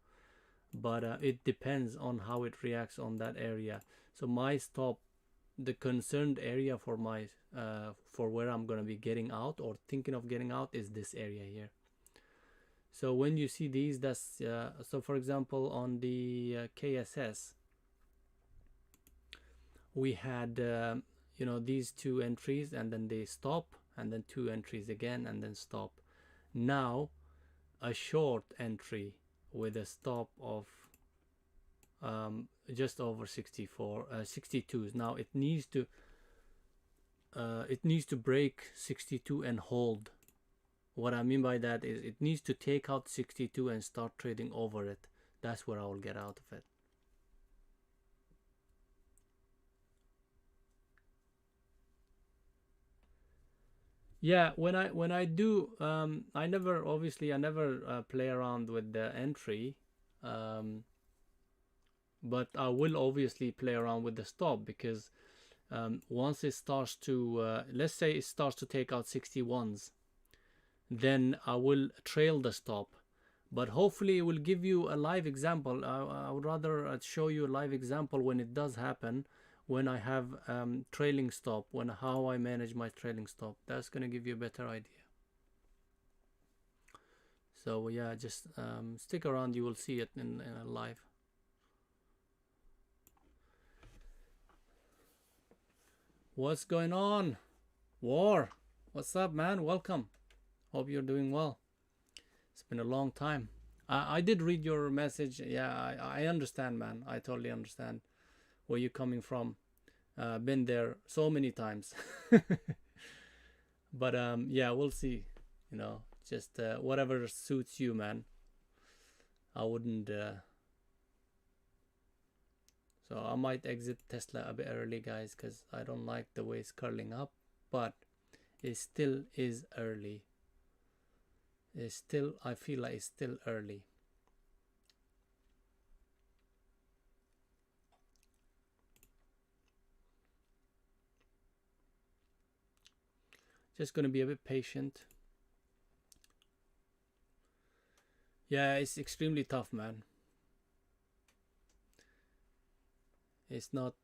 Speaker 1: but it depends on how it reacts on that area. So my stop, the concerned area for my for where I'm gonna be getting out or thinking of getting out, is this area here. So when you see these, that's so for example on the KSS, we had these two entries, and then they stop, and then two entries again, and then stop. Now a short entry with a stop of just over 62s. Now it needs to break 62 and hold. What I mean by that is it needs to take out 62 and start trading over it. That's where I will get out of it. Yeah, when I do, I never, obviously I never play around with the entry, um, but I will obviously play around with the stop, because once it starts to, let's say it starts to take out 61s, then I will trail the stop. But hopefully it will give you a live example. I would rather show you a live example when it does happen, when I have trailing stop, when how I manage my trailing stop. That's going to give you a better idea. So yeah, just stick around, you will see it in a live. What's going on? War, what's up, man? Welcome. Hope you're doing well. It's been a long time. I did read your message. Yeah, I understand, man. I totally understand where you're coming from. Been there so many times. But yeah, we'll see. Just whatever suits you, man. I wouldn't. So I might exit Tesla a bit early, guys, because I don't like the way it's curling up. But it still is early. I feel like it's still early. Just gonna be a bit patient. Yeah, it's extremely tough, man. It's not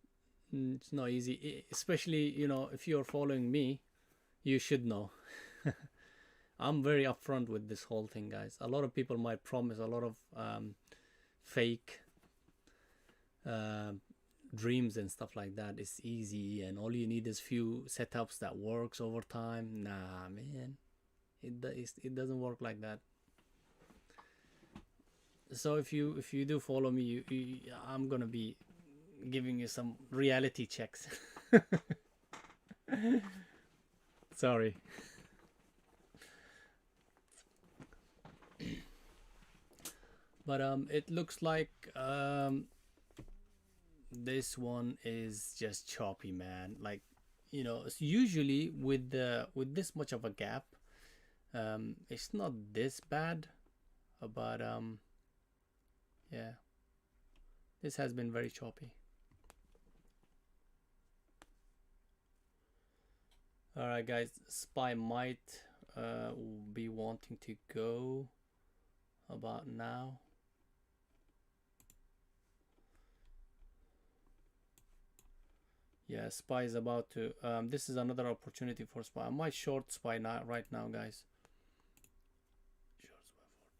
Speaker 1: easy, especially if you're following me, you should know. I'm very upfront with this whole thing, guys. A lot of people might promise a lot of fake uh, dreams and stuff like that. It's easy, and all you need is few setups that works over time. Nah, man, it doesn't work like that. So if you do follow me, I'm gonna be giving you some reality checks. Sorry. But it looks like this one is just choppy, man. Like, it's usually with this much of a gap, it's not this bad, but yeah, this has been very choppy. All right, guys, SPY might be wanting to go about now. Yeah, SPY is about to. This is another opportunity for SPY. I might short SPY now, right now, guys. Short SPY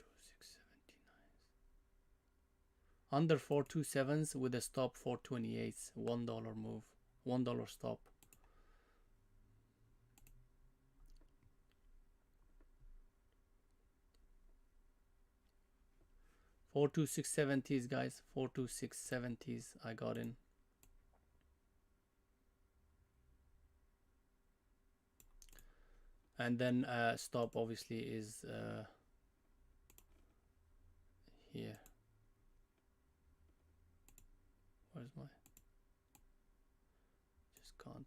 Speaker 1: 42679. Under 427s with a stop 428s. $1 move. $1 stop. 42670s, guys. 42670s. I got in. And then stop obviously is here. Where's my, just can't.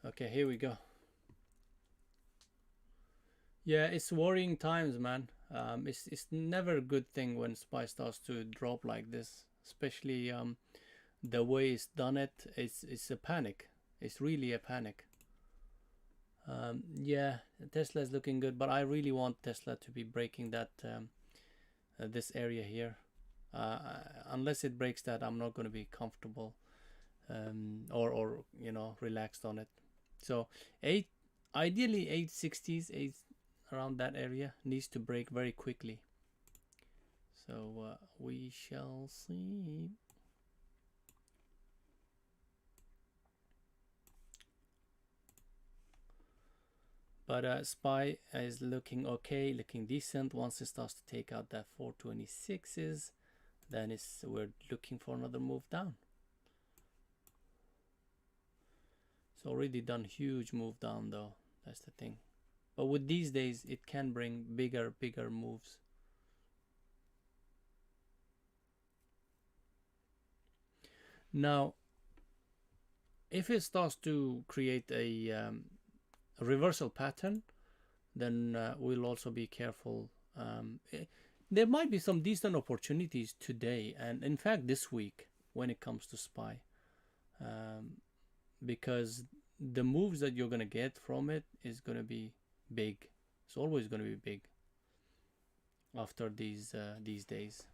Speaker 1: Okay, here we go. Yeah, it's worrying times, man. It's never a good thing when SPY starts to drop like this, especially the way it's done it. It's a panic. It's really a panic. Yeah, Tesla is looking good, but I really want Tesla to be breaking that this area here. Unless it breaks that, I'm not going to be comfortable or you know, relaxed on it. So ideally 860s, around that area needs to break very quickly. So we shall see. But SPY is looking okay, looking decent. Once it starts to take out that 426s, then we're looking for another move down. It's already done huge move down though. That's the thing. But with these days, it can bring bigger moves. Now, if it starts to create a reversal pattern, then we'll also be careful. There might be some decent opportunities today, and in fact this week, when it comes to SPY, because the moves that you're going to get from it is going to be big. It's always going to be big after these days.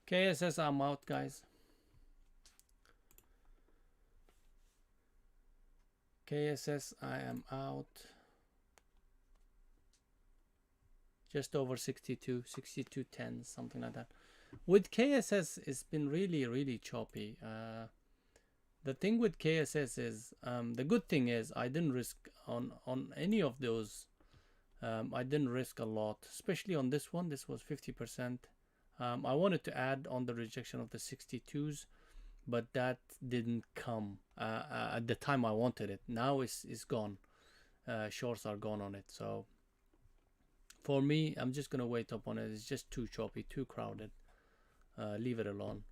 Speaker 1: KSS, I'm out, guys. KSS, I am out. Just over 62, 62.10, something like that. With KSS, it's been really choppy. The thing with KSS is, the good thing is I didn't risk on any of those. I didn't risk a lot, especially on this one. This was 50%. I wanted to add on the rejection of the 62s, but that didn't come at the time I wanted it. Now it's gone. Shorts are gone on it. So for me, I'm just gonna wait up on it. It's just too choppy, too crowded. Leave it alone.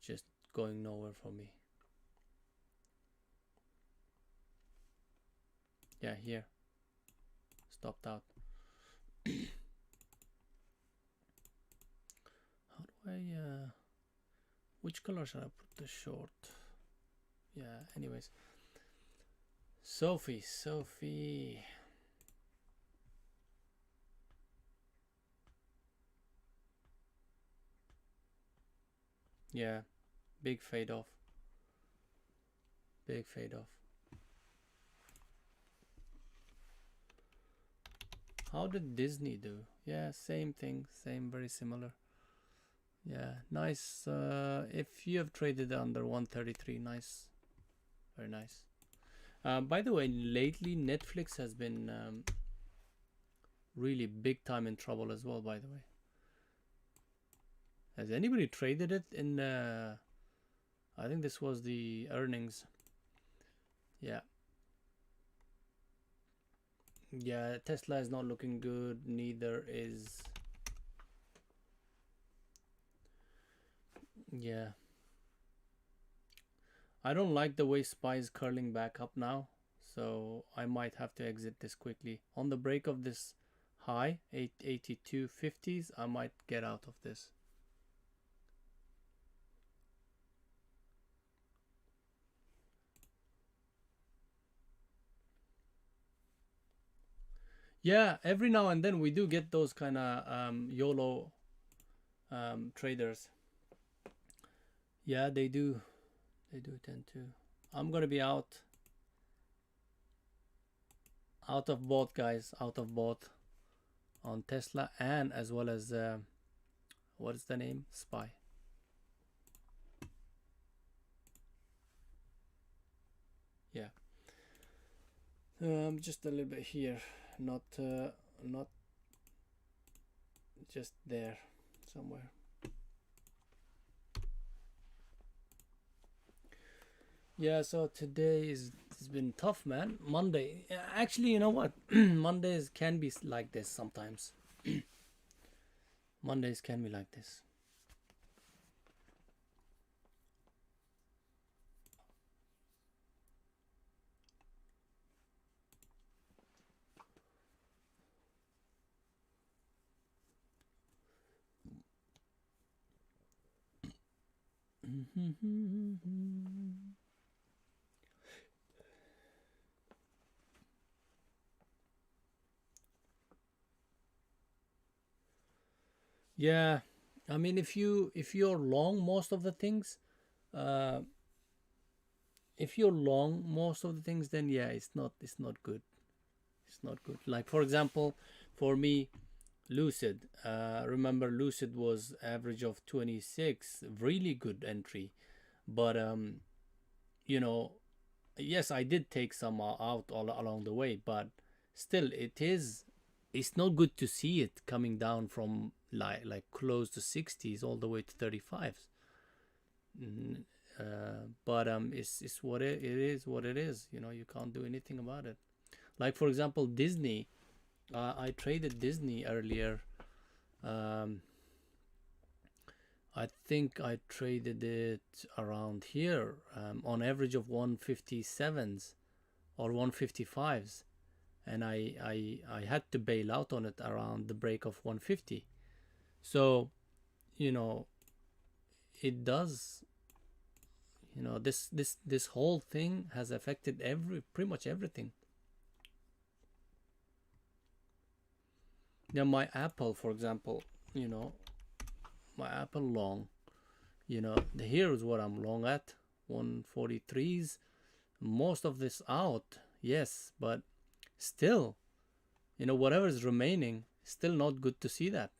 Speaker 1: Just going nowhere for me. Yeah, here. Stopped out. How do I which color should I put the short? Yeah, anyways. Sophie. Yeah, big fade off. Big fade off. How did Disney do? Yeah, same thing, same, very similar. Yeah, nice. If you have traded under 133, nice, very nice. By the way, lately Netflix has been really big time in trouble as well, by the way. Has anybody traded it in I think this was the earnings. Yeah, Tesla is not looking good, neither is, yeah, I don't like the way SPY is curling back up now, so I might have to exit this quickly. On the break of this high, 882.50s, I might get out of this. Yeah, every now and then we do get those kind of YOLO traders. Yeah, they do. They do tend to. I'm gonna be out. Out of both, guys, out of both, on Tesla and as well as what is the name, SPY. Yeah. Just a little bit here, not just there somewhere. Yeah, so today is it's been tough, man. Monday, actually, you know what? Mondays can be like this sometimes. Mondays can be like this. Yeah, I mean, if you're long most of the things, uh, if you're long most of the things, then yeah, it's not good. It's not good. Like for example, for me, Lucid. Remember, Lucid was average of 26, really good entry, but you know, yes, I did take some out all along the way, but still, it's not good to see it coming down from like close to 60s all the way to 35s. Mm, but it's what it is. What it is. You know, you can't do anything about it. Like for example, Disney. I traded Disney earlier. Um, I think I traded it around here on average of 157s or 155s, and I had to bail out on it around the break of 150. So you know it does. You know, this whole thing has affected pretty much everything. Yeah, my Apple, for example, you know, my Apple long, you know, here is what I'm long at, 143s. Most of this out, yes, but still, you know, whatever is remaining, still not good to see that.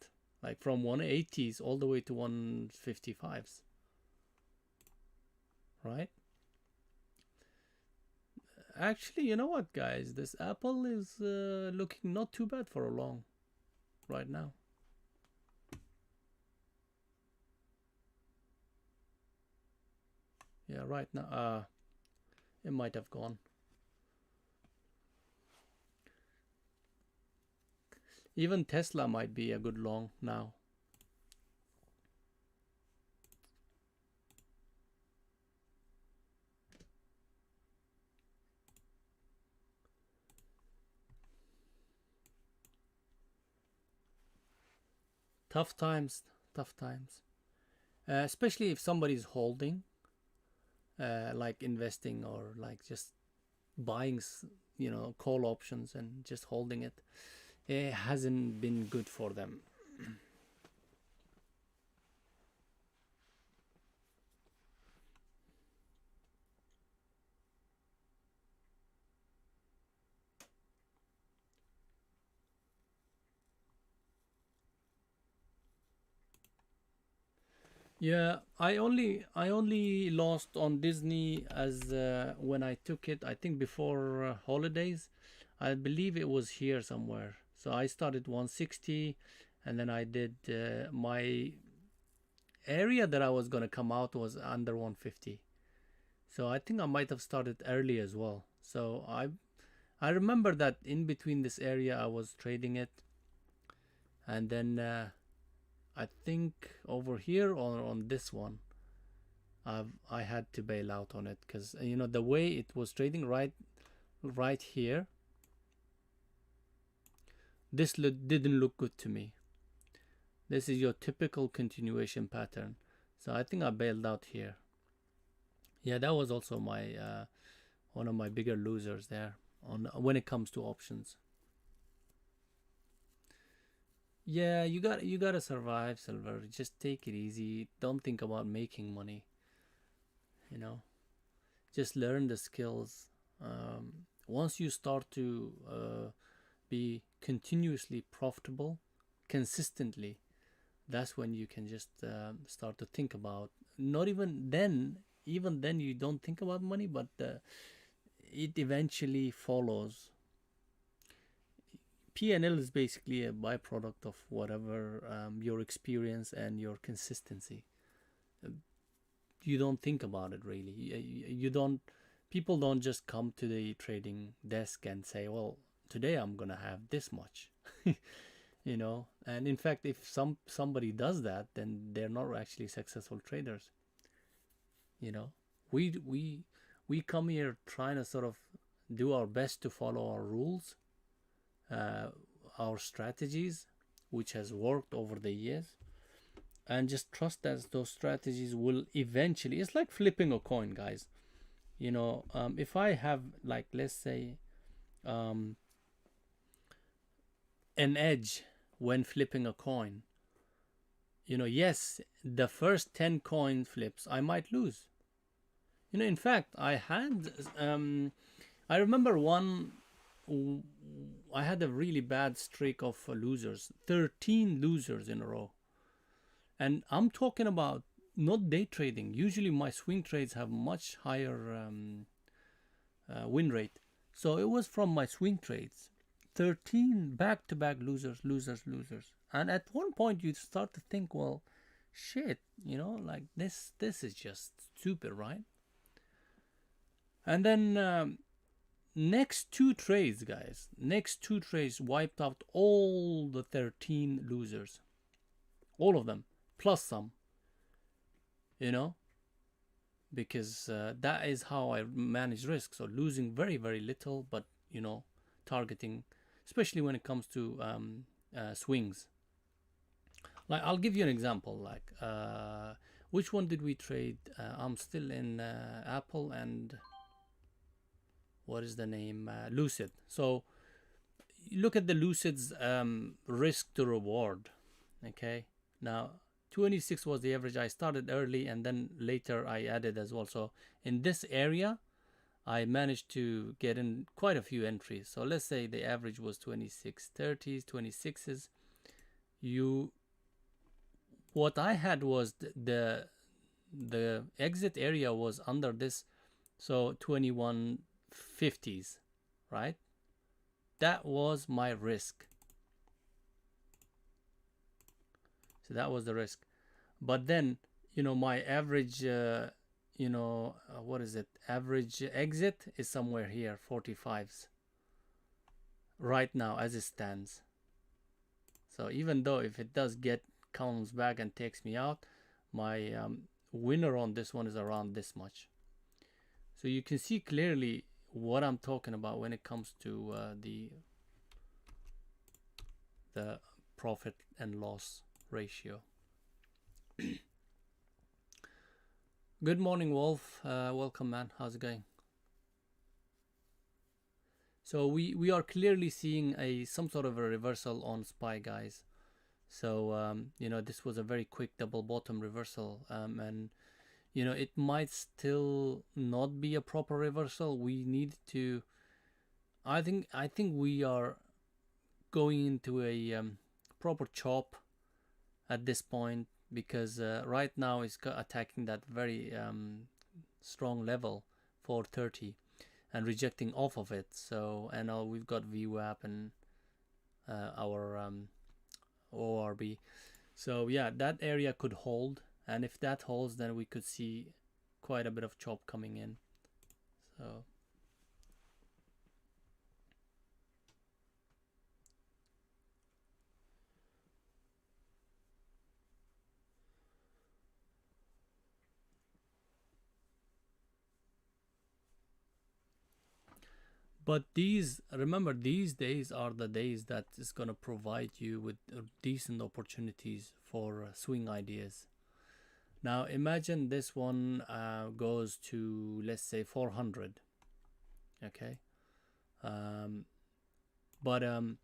Speaker 1: Like from 180s all the way to 155s, right? Actually, you know what, guys? This Apple is looking not too bad for a long right now. Yeah, right now. It might have gone. Even Tesla might be a good long now. Tough times, tough times. Especially if somebody's holding, like investing or like just buying, you know, call options and just holding it. It hasn't been good for them. Yeah, I only lost on Disney as when I took it. I think before holidays, I believe it was here somewhere. So I started 160, and then I did my area that I was gonna come out was under 150. So I think I might have started early as well. So I remember that in between this area I was trading it, and then I think over here on this one I had to bail out on it because you know the way it was trading right here. Didn't look good to me. This is your typical continuation pattern. So I think I bailed out here. Yeah, that was also my one of my bigger losers there on when it comes to options. Yeah, you gotta survive, Silver. Just take it easy. Don't think about making money. You know, just learn the skills. Once you start to be continuously profitable consistently, that's when you can just start to think about, not even then you don't think about money, but it eventually follows. PNL is basically a byproduct of whatever your experience and your consistency. You don't think about it really. You don't. People don't just come to the trading desk and say, "Well, today I'm gonna have this much," you know. And in fact, if somebody does that, then they're not actually successful traders. You know, we come here trying to sort of do our best to follow our rules, our strategies, which has worked over the years, and just trust that those strategies will eventually. It's like flipping a coin, guys. You know, if I have, like, let's say, an edge when flipping a coin, you know, yes, the first 10 coin flips I might lose. You know, in fact, I remember I had a really bad streak of losers, 13 losers in a row. And I'm talking about not day trading. Usually my swing trades have much higher win rate. So it was from my swing trades. 13 back-to-back losers. And at one point you start to think, well, shit, you know, like this is just stupid, right? And then next two trades, guys, wiped out all the 13 losers. All of them, plus some. You know, because that is how I manage risk. So losing very, very little, but, you know, targeting, especially when it comes to swings. Like, I'll give you an example. Like, which one did we trade? I'm still in Apple, and what is the name? Lucid. So look at the Lucid's risk to reward. Okay, now 26 was the average. I started early, and then later I added as well. So in this area, I managed to get in quite a few entries. So let's say the average was 26 30s, 26s. What I had was the exit area was under this, so 2150s, right? That was my risk. So that was the risk. But then, you know, my average, what is it? Average exit is somewhere here, 45s. Right now, as it stands. So even though if it does comes back and takes me out, my winner on this one is around this much. So you can see clearly what I'm talking about when it comes to the profit and loss ratio. Good morning, Wolf. Welcome, man. How's it going? So we are clearly seeing some sort of a reversal on SPY, guys. So you know, this was a very quick double bottom reversal, and you know, it might still not be a proper reversal. We need to. I think we are going into a proper chop at this point, because right now it's attacking that very strong level 430 and rejecting off of it. So, and we've got VWAP and our ORB. So yeah, that area could hold, and if that holds, then we could see quite a bit of chop coming in. So but remember, these days are the days that is going to provide you with decent opportunities for swing ideas. Now imagine this one goes to, let's say, 400. Okay. But and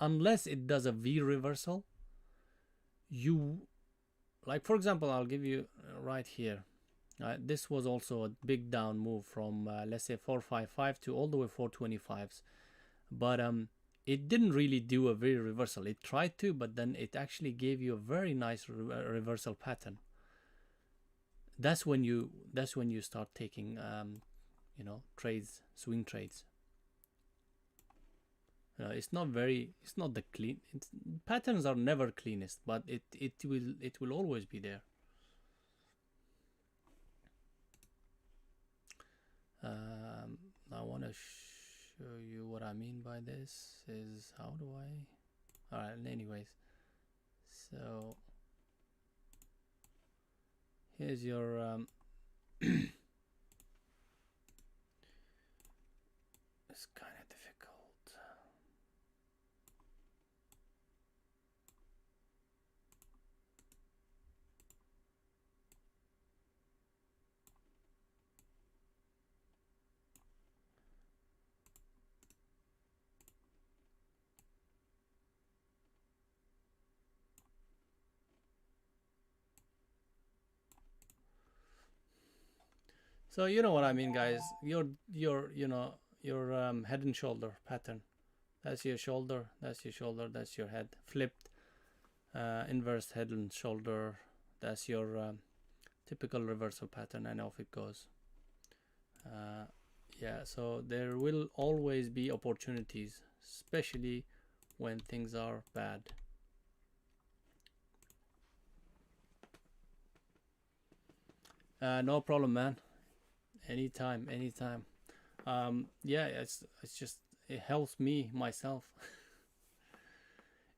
Speaker 1: unless it does a V reversal, you, like, for example, I'll give you right here. This was also a big down move from let's say 455 to all the way 425s, but it didn't really do a very reversal. It tried to, but then it actually gave you a very nice reversal pattern. That's when you start taking trades, swing trades. It's not the clean. Patterns are never cleanest, but it will always be there. I want to show you what I mean by this. Is how do I? All right. Anyways, so here's your. It's kind of difficult. So you know what I mean, guys. Your head and shoulder pattern. That's your shoulder. That's your shoulder. That's your head. Flipped, inverse head and shoulder. That's your typical reversal pattern, and off it goes. Yeah. So there will always be opportunities, especially when things are bad. No problem, man. Anytime. Yeah, it's just it helps me myself.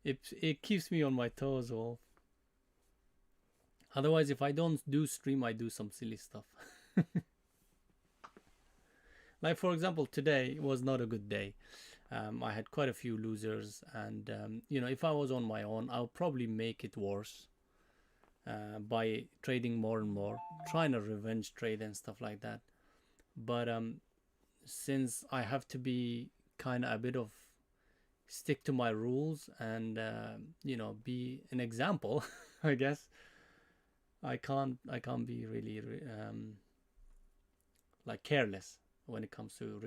Speaker 1: It keeps me on my toes. Well, otherwise, if I don't do stream, I do some silly stuff. Like for example, today was not a good day. I had quite a few losers, and if I was on my own, I'll probably make it worse by trading more and more, trying to revenge trade and stuff like that. But since I have to be kind of a bit of stick to my rules and be an example, I guess I can't be really like careless when it comes to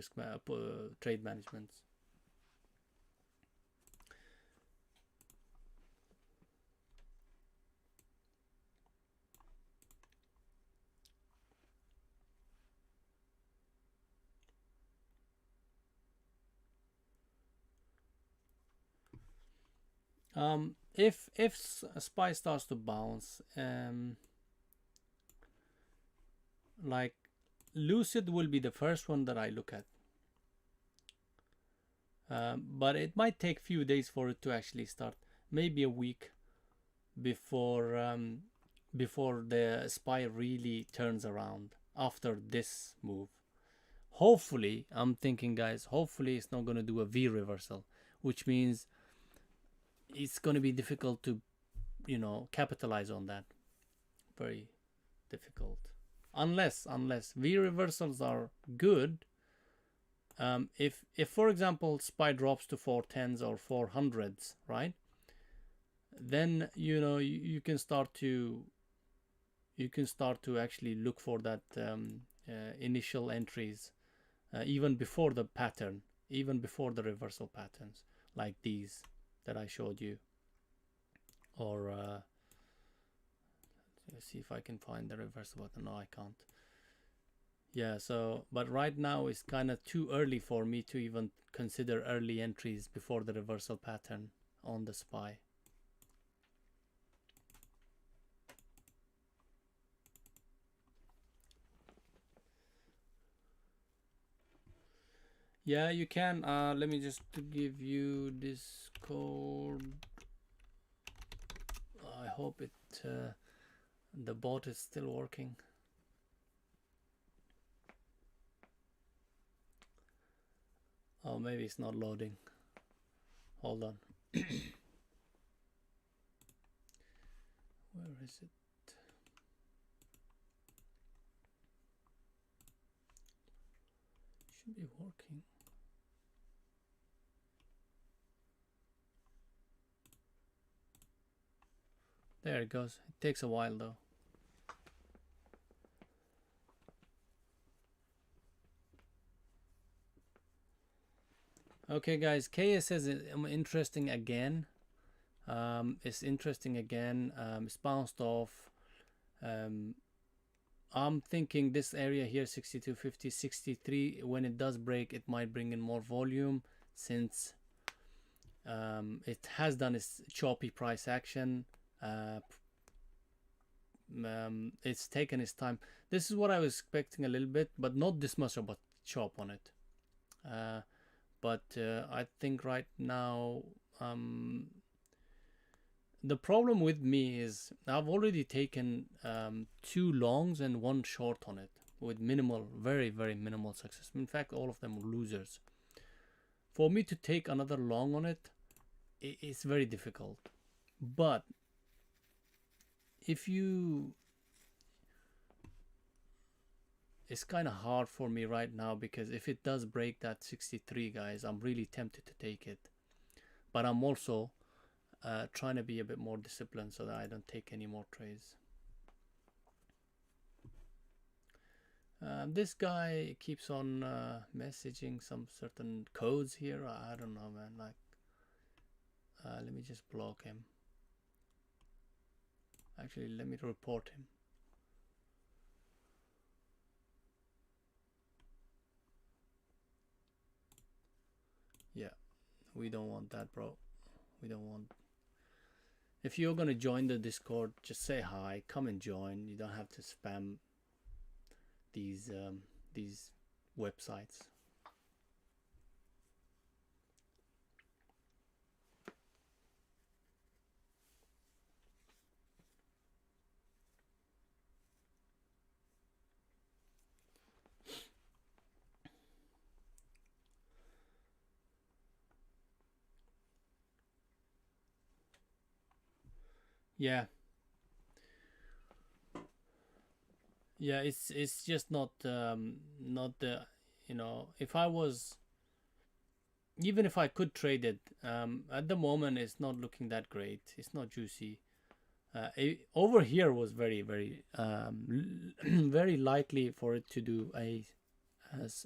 Speaker 1: trade management. If SPY starts to bounce, like Lucid will be the first one that I look at. But it might take few days for it to actually start. Maybe a week before before the SPY really turns around after this move. Hopefully, I'm thinking, guys. Hopefully, it's not gonna do a V reversal, which means it's gonna be difficult to, capitalize on that. Very difficult. Unless V reversals are good. If for example SPY drops to 410s or 400s, right? Then you can start to actually look for that initial entries even before the pattern, even before the reversal patterns like these that I showed you. Or let's see if I can find the reversal button. No, I can't. Yeah, so but right now it's kind of too early for me to even consider early entries before the reversal pattern on the SPY. Yeah, you can. Let me just give you this code. I hope the bot is still working. Oh, maybe it's not loading. Hold on. Where is it? Should be working. There it goes. It takes a while though. Okay, guys, KSS is interesting again. It's interesting again. It's bounced off. Um, I'm thinking this area here, 62.50, 63, when it does break, it might bring in more volume since it has done its choppy price action. It's taken its time. This is what I was expecting a little bit, but not this much of a chop on it. But I think right now, the problem with me is I've already taken 2 longs and 1 short on it with minimal, very, very minimal success. In fact, all of them were losers. For me to take another long on it, it's very difficult. But if you... It's kind of hard for me right now because if it does break that 63, guys, I'm really tempted to take it. But I'm also trying to be a bit more disciplined so that I don't take any more trades. This guy keeps on messaging some certain codes here. I don't know, man. Like, let me just block him. Actually, let me report him. Yeah, we don't want that, bro. We don't want... If you're gonna join the Discord, just say hi, come and join. You don't have to spam these websites. Yeah. Yeah, it's just not the, you know, if I was, even if I could trade it, at the moment it's not looking that great. It's not juicy. Over here was very, very very likely for it to do a as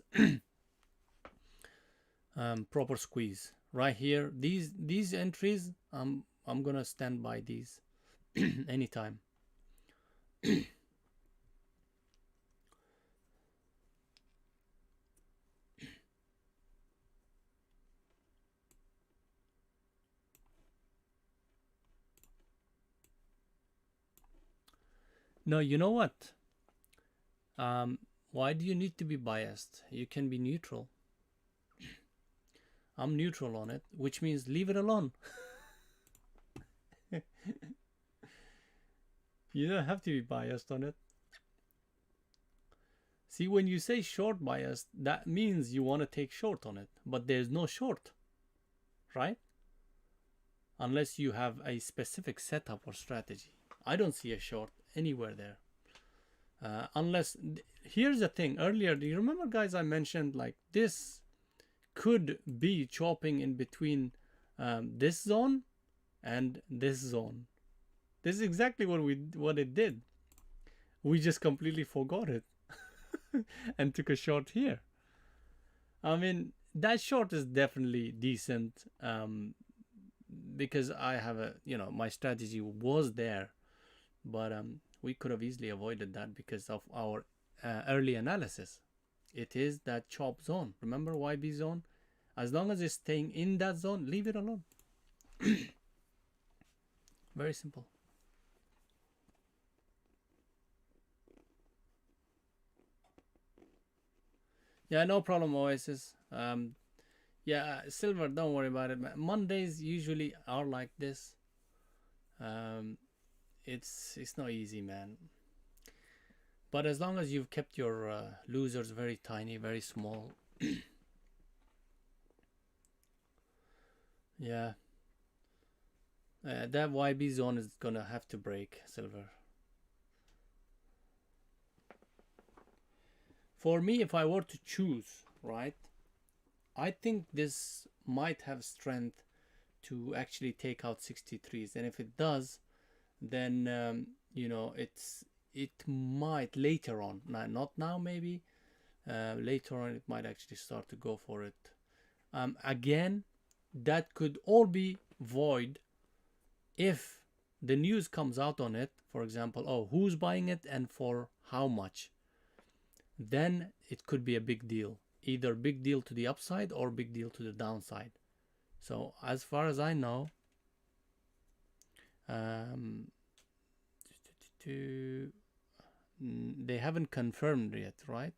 Speaker 1: proper squeeze right here. These entries, I'm gonna stand by these anytime. No, you know what? Why do you need to be biased? You can be neutral. I'm neutral on it, which means leave it alone. You don't have to be biased on it. See, when you say short bias, that means you want to take short on it, but there's no short, right? Unless you have a specific setup or strategy. I don't see a short anywhere there. Unless, here's the thing, earlier, do you remember, guys, I mentioned like this could be chopping in between this zone and this zone. This is exactly what it did. We just completely forgot it and took a short here. I mean, that short is definitely decent because I have a, you know, my strategy was there, but we could have easily avoided that because of our early analysis. It is that chop zone. Remember YB zone? As long as it's staying in that zone, leave it alone. Very simple. Yeah, no problem, Oasis. Yeah, Silver, don't worry about it. Mondays usually are like this. It's not easy, man. But as long as you've kept your losers very tiny, very small. Yeah. That YB zone is gonna have to break, Silver. For me, if I were to choose, right, I think this might have strength to actually take out 63s. And if it does, then, you know, it might later on, not now maybe, later on it might actually start to go for it. Again, that could all be void if the news comes out on it. For example, oh, who's buying it and for how much? Then it could be a big deal, either big deal to the upside or big deal to the downside. So as far as I know, um, they haven't confirmed yet, right?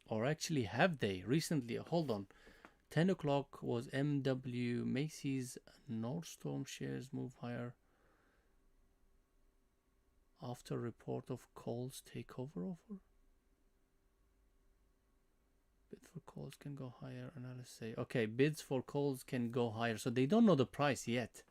Speaker 1: Or actually, have they recently? Hold on. 10 o'clock was MW Macy's Nordstrom shares move higher after report of Kohl's takeover offer. Bid for Kohl's can go higher. Analysts say, okay, bids for Kohl's can go higher. So they don't know the price yet.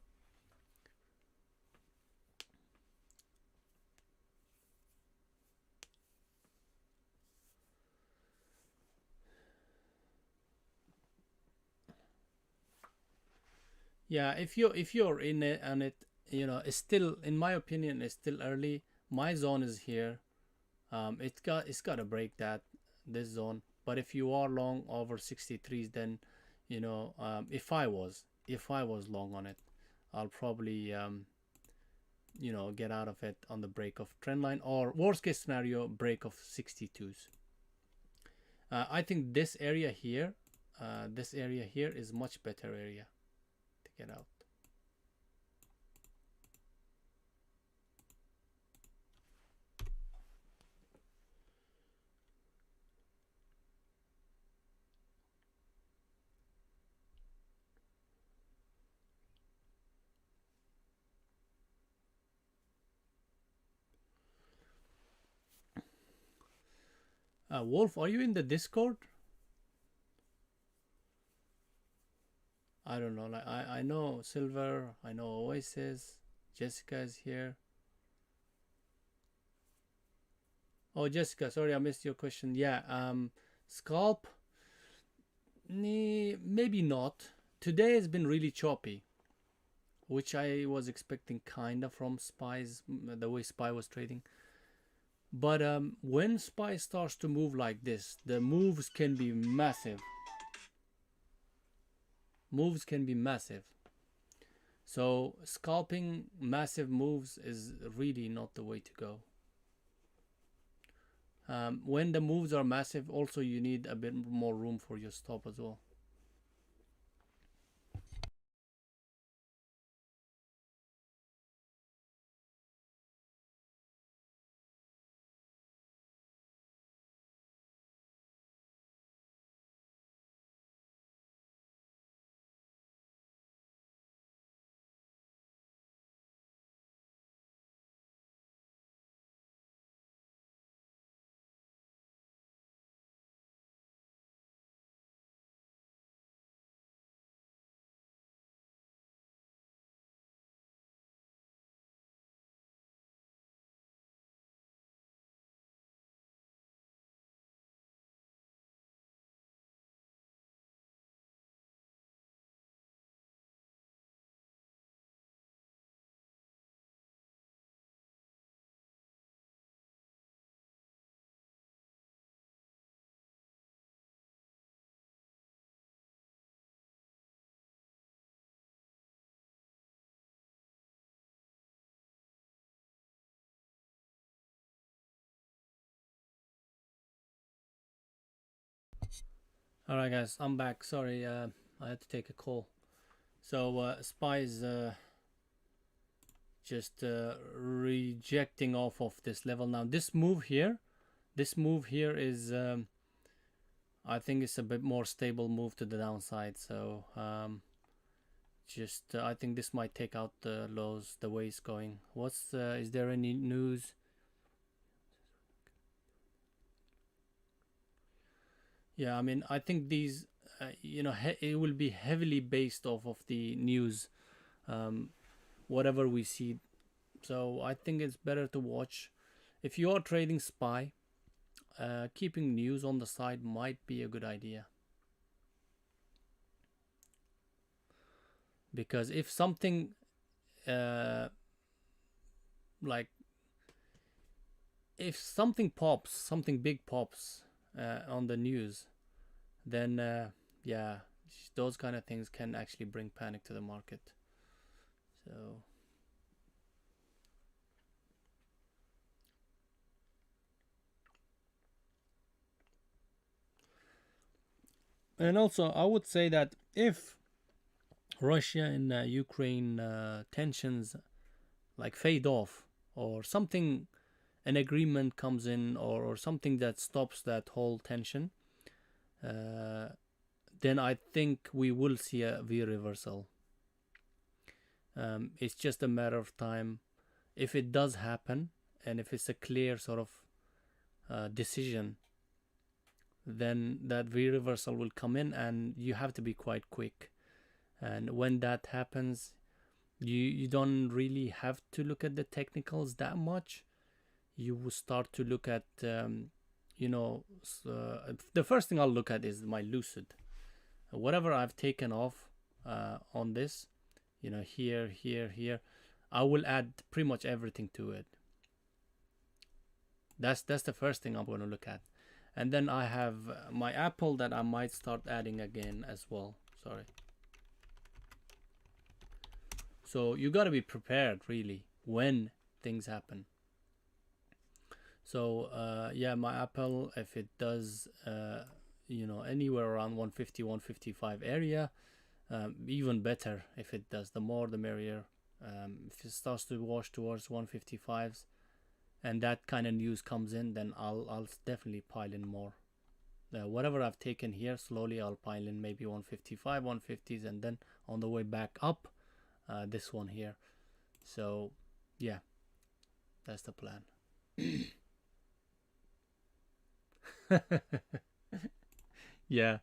Speaker 1: Yeah, if you're in it and it, it's still, in my opinion, it's still early. My zone is here. It's got to break this zone. But if you are long over 63s, then if I was long on it, I'll probably get out of it on the break of trend line, or worst case scenario, break of 62s. I think this area here is much better area to get out. Wolf, are you in the Discord? I don't know. Like I know Silver, I know Oasis, Jessica is here. Oh, Jessica, sorry I missed your question. Yeah, scalp, maybe not. Today has been really choppy, which I was expecting kinda from Spies, the way Spy was trading. But when Spy starts to move like this, the moves can be massive. Moves can be massive. So scalping massive moves is really not the way to go. When the moves are massive, also you need a bit more room for your stop as well. All right, guys, I'm back. Sorry, I had to take a call. So Spy's just rejecting off of this level now. This move here is, I think it's a bit more stable move to the downside. So just I think this might take out the lows the way it's going. Is there any news? Yeah, I mean, I think these, it will be heavily based off of the news, um, whatever we see. So I think it's better to watch. If you are trading SPY, keeping news on the side might be a good idea. Because if something, uh, like if something pops, something big pops on the news, then yeah, those kind of things can actually bring panic to the market. So and also I would say that if Russia and Ukraine tensions like fade off, or something, an agreement comes in, or something that stops that whole tension, uh, then I think we will see a V reversal. It's just a matter of time. If it does happen, and if it's a clear sort of decision, then that V reversal will come in, and you have to be quite quick. And when that happens, you don't really have to look at the technicals that much. You will start to look at you know the first thing I'll look at is my lucid, whatever I've taken off on this, you know, here, I will add pretty much everything to it. That's the first thing I'm going to look at. And then I have my Apple that I might start adding again as well. Sorry. So you got to be prepared really when things happen. So yeah, my Apple, if it does you know, anywhere around 150 155 area, even better if it does, the more the merrier. If it starts to wash towards 155s and that kind of news comes in, then I'll definitely pile in more. Whatever I've taken here, slowly I'll pile in maybe 155 150s, and then on the way back up, this one here. So yeah, that's the plan. Yeah,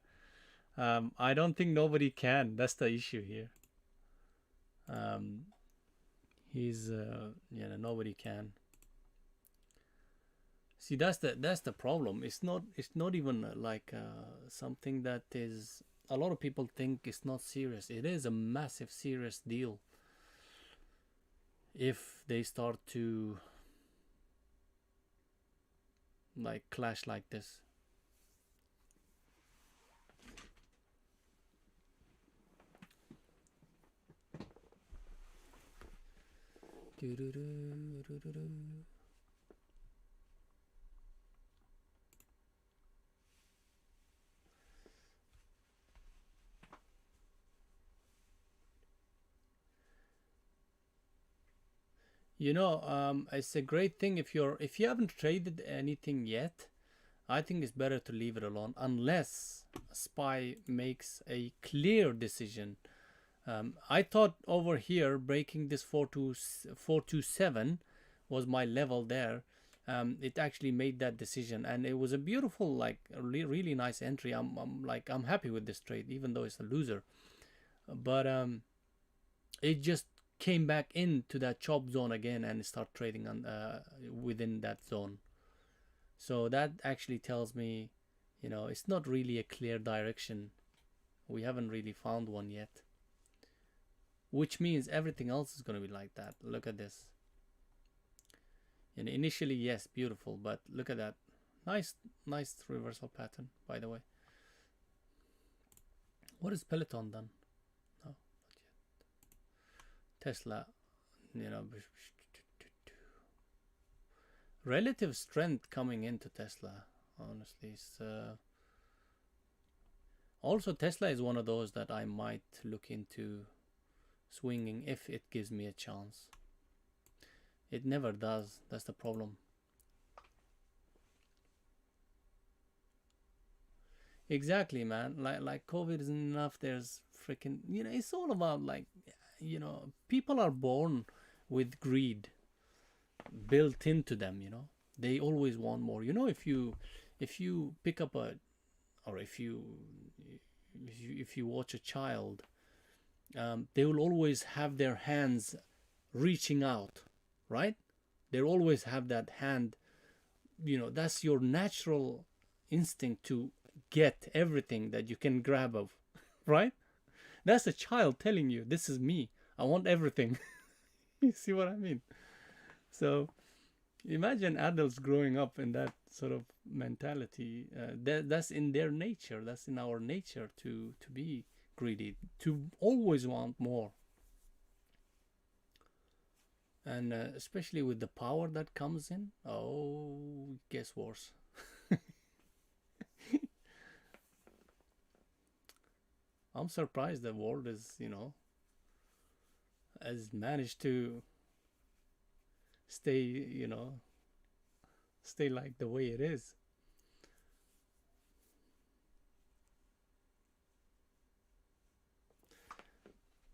Speaker 1: I don't think nobody can. That's the issue here. Um, he's you know, nobody can. See, that's the problem. It's not even like something that is. A lot of people think it's not serious. It is a massive serious deal. If they start to like clash like this. You know, it's a great thing if you haven't traded anything yet. I think it's better to leave it alone unless SPY makes a clear decision. I thought over here breaking this 427 was my level there. It actually made that decision, and it was a beautiful, like a really nice entry. I'm happy with this trade, even though it's a loser. But it just came back into that chop zone again and start trading on within that zone. So that actually tells me, you know, it's not really a clear direction. We haven't really found one yet. Which means everything else is going to be like that. Look at this. And initially, yes, beautiful, but look at that. Nice reversal pattern, by the way. What has Peloton done? No, not yet. Tesla, you know, relative strength coming into Tesla, honestly. Also, Tesla is one of those that I might look into swinging if it gives me a chance. It never does. That's the problem. Exactly, man. Like COVID isn't enough. There's freaking, you know, it's all about like, you know, people are born with greed built into them. You know, they always want more. You know, if you pick up a, or if you watch a child, they will always have their hands reaching out, right? They'll always have that hand. You know, that's your natural instinct to get everything that you can grab of, right? That's a child telling you, this is me. I want everything. You see what I mean? So Imagine adults growing up in that sort of mentality. That's in their nature. That's in our nature to be greedy, to always want more, and especially with the power that comes in. Oh, gets worse. I'm surprised the world is, has managed to stay, stay like the way it is.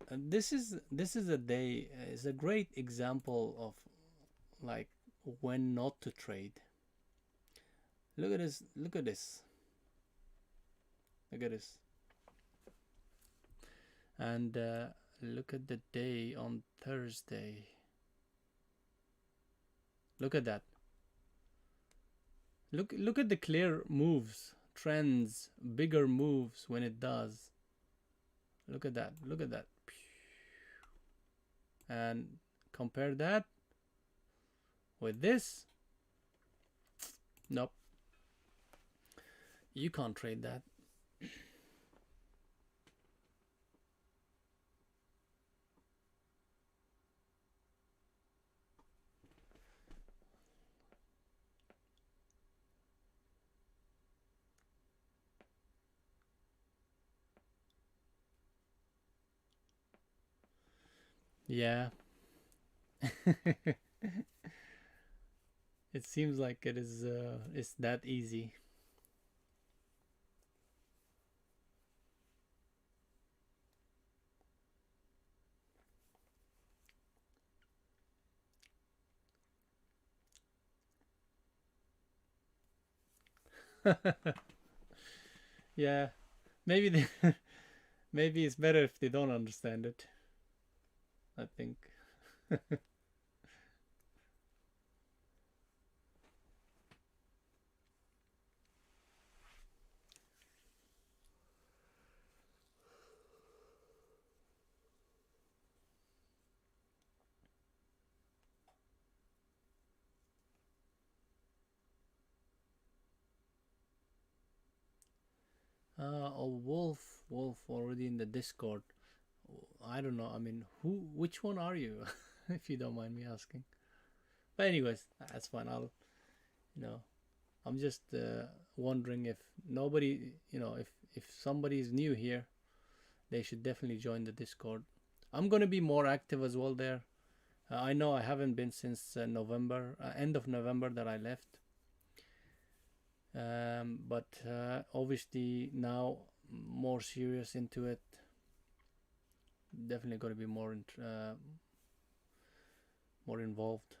Speaker 1: And this is a day is a great example of like when not to trade. Look at this. Look at this. Look at this. And look at the day on Thursday. Look at that. Look at the clear moves, trends, bigger moves when it does. Look at that. Look at that. And compare that with this. Nope. You can't trade that. Yeah. It seems like it is it's that easy. Yeah. Maybe maybe it's better if they don't understand it, I think. Oh, Wolf already in the Discord. I don't know. I mean, which one are you? If you don't mind me asking. But anyways, that's fine. You know, I'm just wondering if nobody, if somebody is new here, they should definitely join the Discord. I'm gonna be more active as well there. I know I haven't been since November, end of November that I left. But obviously now more serious into it. Definitely gonna be more involved.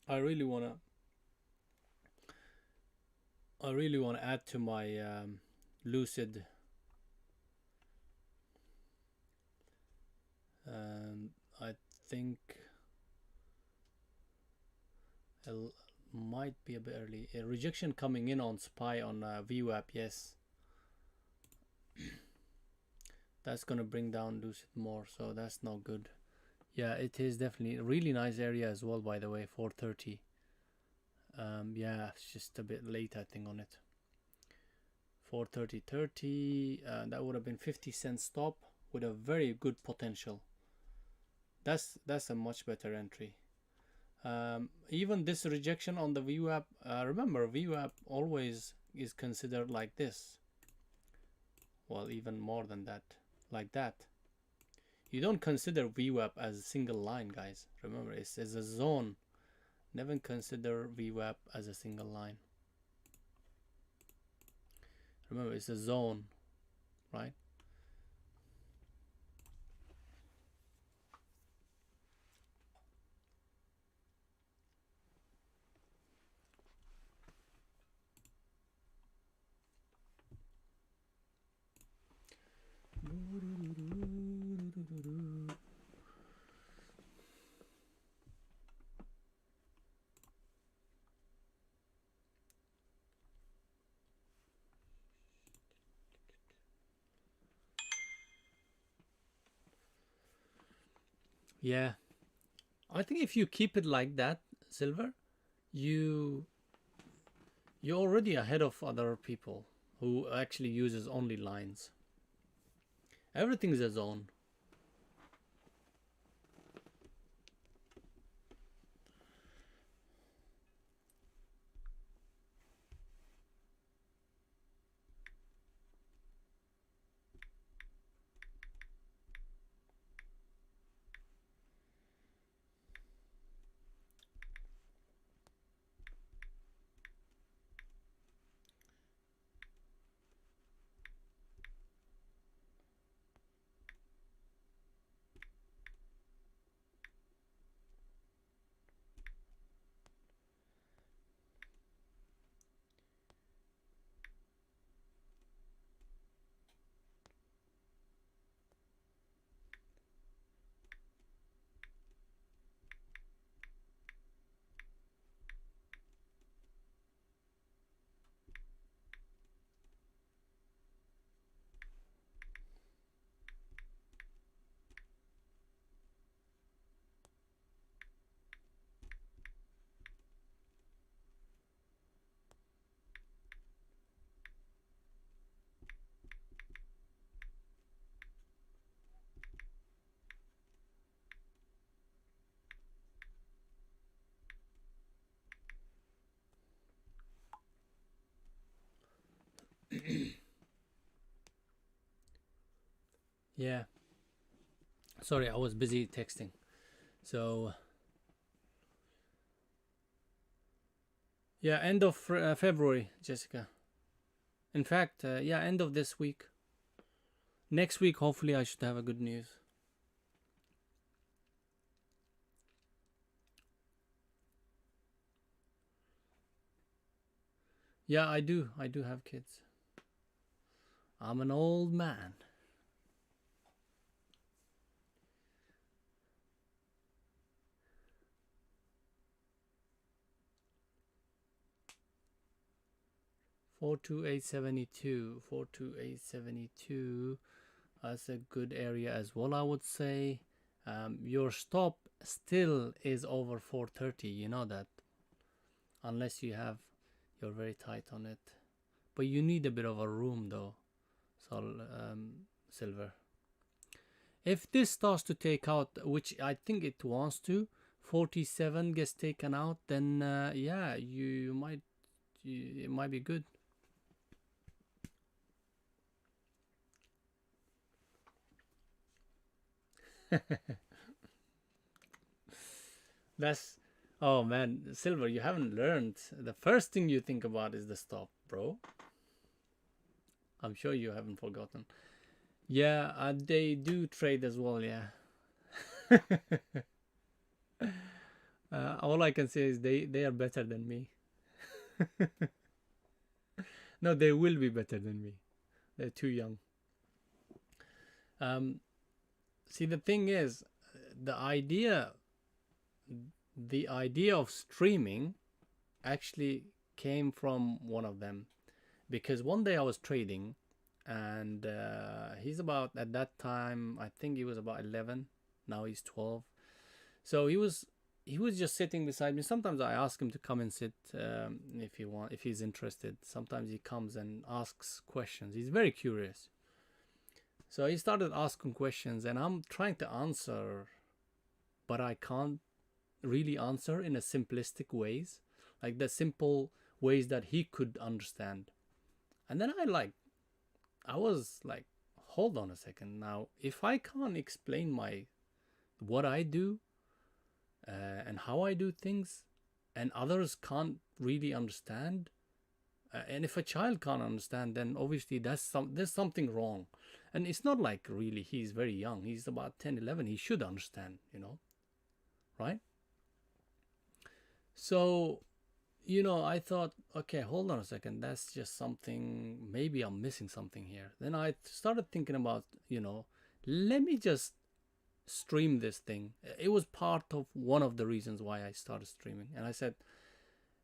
Speaker 1: I really wanna I really wanna add to my lucid. I think it might be a bit early. A rejection coming in on SPY on VWAP. Yes, that's gonna bring down lucid more, so that's not good. Yeah, it is definitely a really nice area as well. By the way, 430. Yeah, it's just a bit late, I think, on it. 430.30. That would have been 50 cent stop with a very good potential. That's a much better entry. Even this rejection on the VWAP, remember VWAP always is considered like this. Well, even more than that, like that. You don't consider VWAP as a single line, guys. Remember, it's as a zone. Never consider VWAP as a single line. Remember, it's a zone. right? Yeah, I think if you keep it like that, Silver, you you're already ahead of other people who actually uses only lines. Everything is a zone. Yeah. Sorry, I was busy texting. So yeah, end of February, Jessica. In fact, yeah, end of this week. Next week, hopefully, I should have a good news. Yeah, I do. I do have kids. I'm an old man. 42872. 42872. That's a good area as well, I would say. Your stop still is over 430. You know that, unless you have, you're very tight on it. But you need a bit of a room though. So, Silver. If this starts to take out, which I think it wants to, 47 gets taken out, then yeah, you might, it might be good. That's, oh man, Silver, you haven't learned. The first thing you think about is the stop, bro. I'm sure you haven't forgotten. Yeah, they do trade as well, yeah. All I can say is they are better than me. No, they will be better than me. They're too young. Um, See, the thing is, the idea, the idea of streaming actually came from one of them, because one day I was trading, and he's about, at that time I think he was about 11. Now he's 12. So he was just sitting beside me. Sometimes I ask him to come and sit, if he's interested. Sometimes he comes and asks questions. He's very curious. So he started asking questions, and I'm trying to answer, but I can't really answer in a simplistic ways, like the simple ways that he could understand. And then I was like, hold on a second. Now, if I can't explain my what I do, and how I do things, and others can't really understand, And if a child can't understand, then obviously there's something wrong. And it's not like really he's very young. He's about 10, 11. He should understand, right? So, I thought, okay, hold on a second. That's just something, maybe I'm missing something here. Then I started thinking about, let me just stream this thing. It was part of one of the reasons why I started streaming. And I said,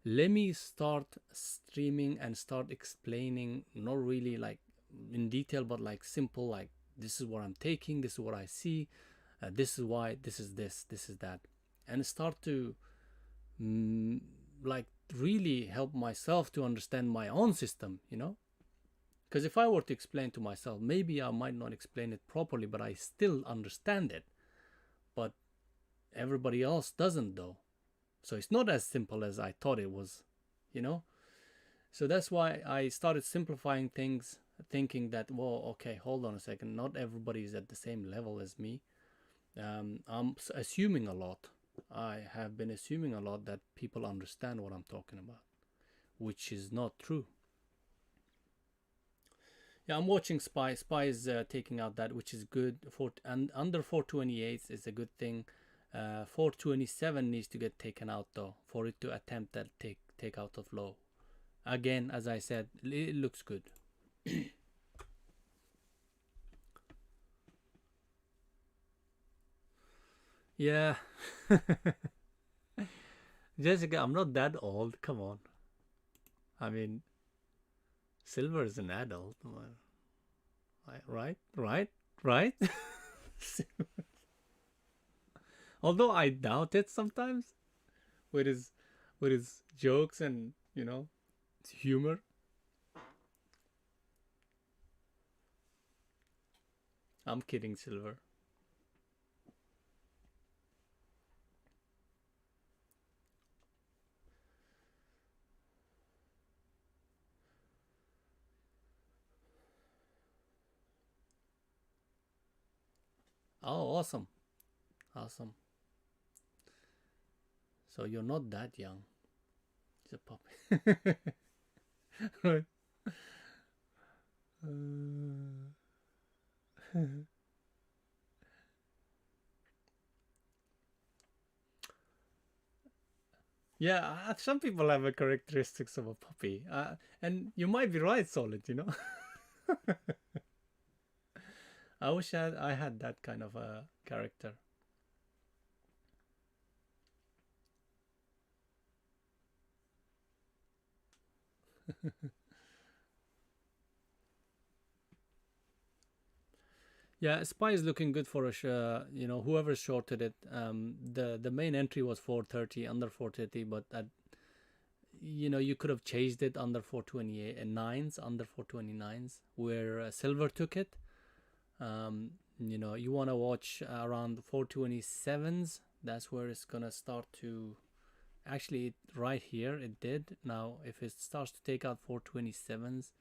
Speaker 1: let me start streaming and start explaining, not really like in detail, but like simple, like this is what I'm taking, this is what I see, this is why, this is that, and start to like really help myself to understand my own system, because if I were to explain to myself, maybe I might not explain it properly, but I still understand it, but everybody else doesn't though. So it's not as simple as I thought it was, so that's why I started simplifying things, thinking that, well, okay, hold on a second, not everybody is at the same level as me. I'm assuming a lot. I have been assuming a lot that people understand what I'm talking about, which is not true. Yeah, I'm watching Spy. Spy is taking out that, which is good. And under 428 is a good thing. 427 needs to get taken out though, for it to attempt that take out of low. Again, as I said, it looks good. Yeah. Jessica, I'm not that old. Come on. I mean, Silver is an adult. Right? Right? Right? Although I doubt it sometimes with his jokes and, humor. I'm kidding, Silver. Oh, awesome. Awesome. So you're not that young. He's a puppy. Right. Yeah, some people have a characteristics of a puppy, and you might be right, Solid. I wish I had that kind of a character. Yeah, Spy is looking good for whoever shorted it. The main entry was 430, under 430, but you could have changed it under 428 and nines, under 429s, where Silver took it. You want to watch around 427s. That's where it's gonna start to. Actually, right here it did. Now, if it starts to take out 427s,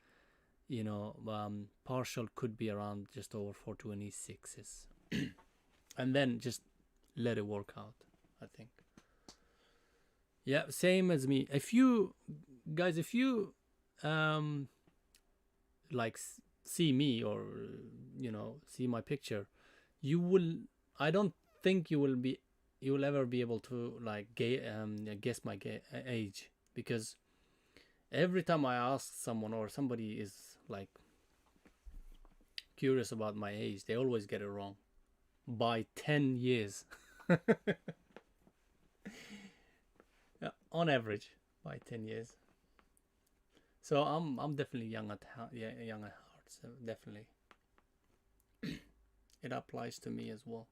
Speaker 1: partial could be around just over 426s, and then just let it work out, I think. Yeah, same as me. If you guys, um like see me, or see my picture, you will. I don't think you will ever be able to like guess my age, because every time I ask someone, or somebody is like curious about my age, they always get it wrong by 10 years. Yeah, on average, by 10 years. So I'm definitely young at heart. Yeah, young at heart. So definitely, it applies to me as well.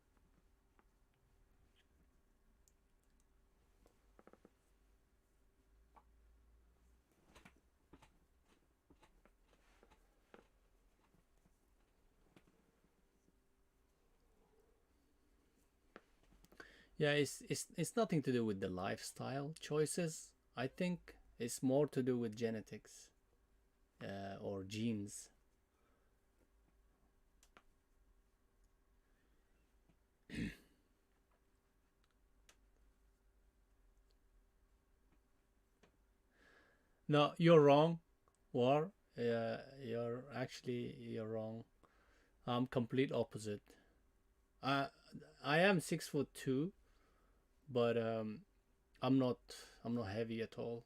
Speaker 1: Yeah, it's nothing to do with the lifestyle choices. I think it's more to do with genetics, or genes. No, you're wrong. War? Yeah, you're wrong. I'm complete opposite. I I am 6'2", but I'm not I'm not heavy at all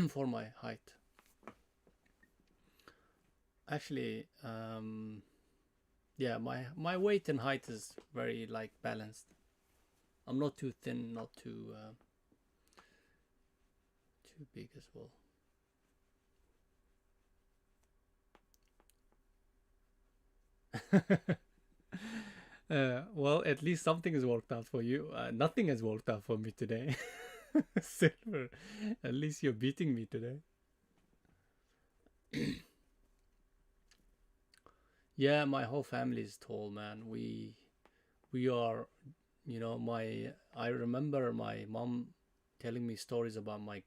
Speaker 1: for my height. Actually, yeah, my weight and height is very like balanced. I'm not too thin, not too big as well. Well, at least something has worked out for you. Nothing has worked out for me today. Silver. At least you're beating me today. Yeah, my whole family is tall, man. We are, my I remember my mom telling me stories about my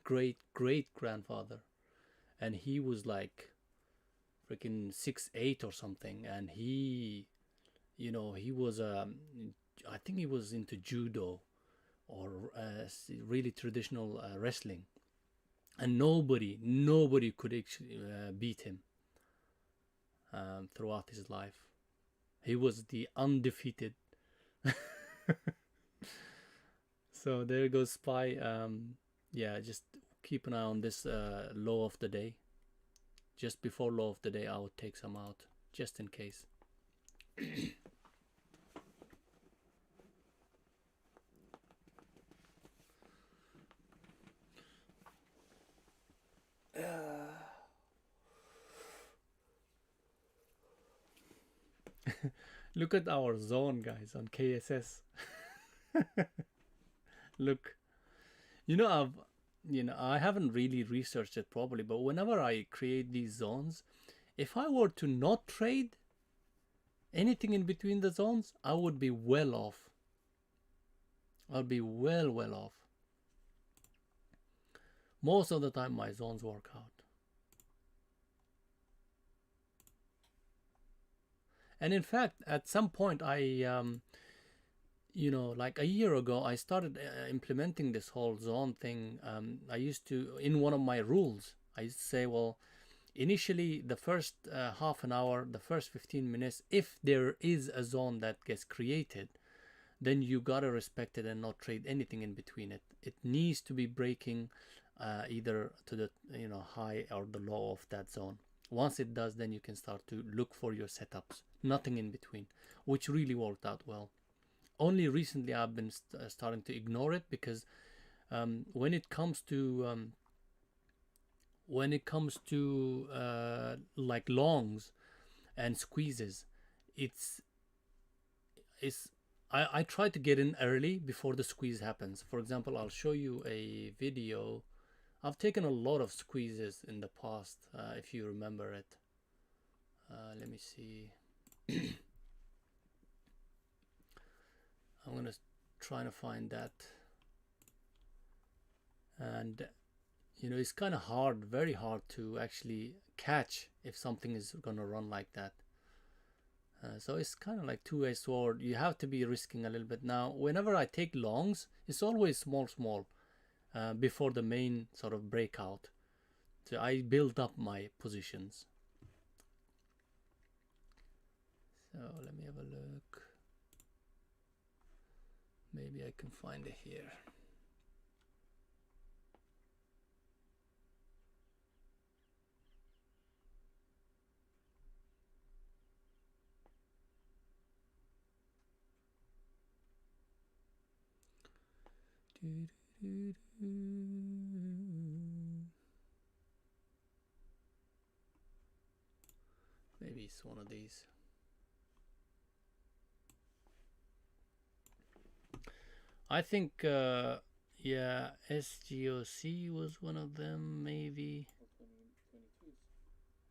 Speaker 1: great grandfather, and he was like freaking 6'8" or something, and he was I think he was into judo or really traditional wrestling, and nobody could actually beat him throughout his life. He was the undefeated. So there goes Spy. Yeah, just keep an eye on this law of the day. Just before law of the day, I would take some out, just in case. Look at our zone, guys, on KSS. Look, you know, I've, I haven't really researched it properly, but whenever I create these zones, if I were to not trade anything in between the zones, I would be well off. I'd be well off. Most of the time, my zones work out. And in fact, at some point, like a year ago, I started implementing this whole zone thing. I used to, in one of my rules, I used to say, well, initially, the first half an hour, the first 15 minutes, if there is a zone that gets created, then you gotta respect it and not trade anything in between it. It needs to be breaking either to the high or the low of that zone. Once it does, then you can start to look for your setups. Nothing in between, which really worked out well. Only recently I've been starting to ignore it because when it comes to like longs and squeezes, it's it's I try to get in early before the squeeze happens. For example, I'll show you a video. I've taken a lot of squeezes in the past, if you remember it. Let me see. I'm gonna try to find that. And it's kind of hard, very hard to actually catch if something is gonna run like that. So it's kind of like two-way sword. You have to be risking a little bit. Now, whenever I take longs, it's always small, before the main sort of breakout. So I build up my positions. So let me have a look. Maybe I can find it here. Maybe it's one of these. I think, yeah, SGOC was one of them, maybe.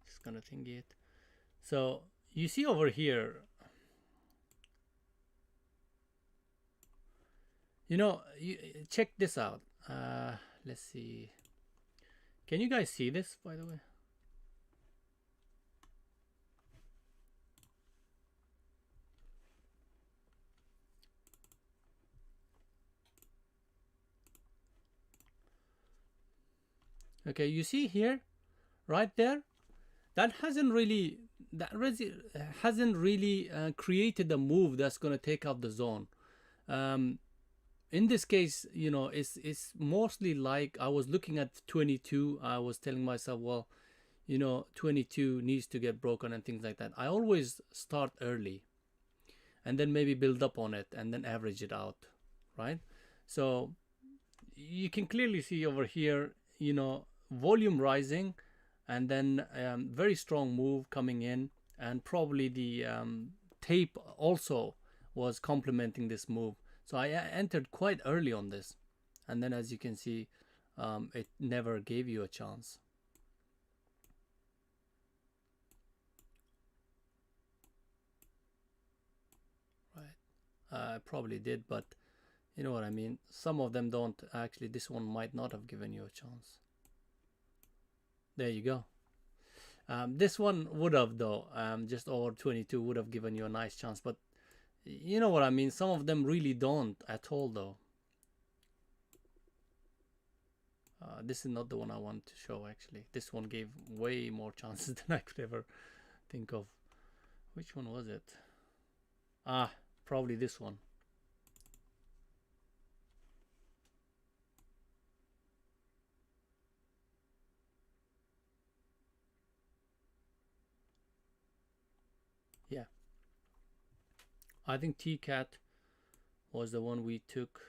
Speaker 1: Just gonna think it. So you see over here, check this out. Let's see. Can you guys see this, by the way? Okay, you see here, right there, that hasn't really created a move that's going to take out the zone. Um, in this case, it's mostly like I was looking at 22. I was telling myself, well, 22 needs to get broken and things like that. I always start early and then maybe build up on it and then average it out, right? So you can clearly see over here, volume rising, and then very strong move coming in, and probably the tape also was complementing this move. So I entered quite early on this, and then as you can see, it never gave you a chance. Right, I probably did, but you know what I mean. Some of them don't actually. This one might not have given you a chance. There you go. This one would have, though, just over 22 would have given you a nice chance, but you know what I mean. Some of them really don't at all, though. This is not the one I want to show, actually. This one gave way more chances than I could ever think of. Which one was it? Ah, probably this one. Yeah. I think TCAT was the one we took.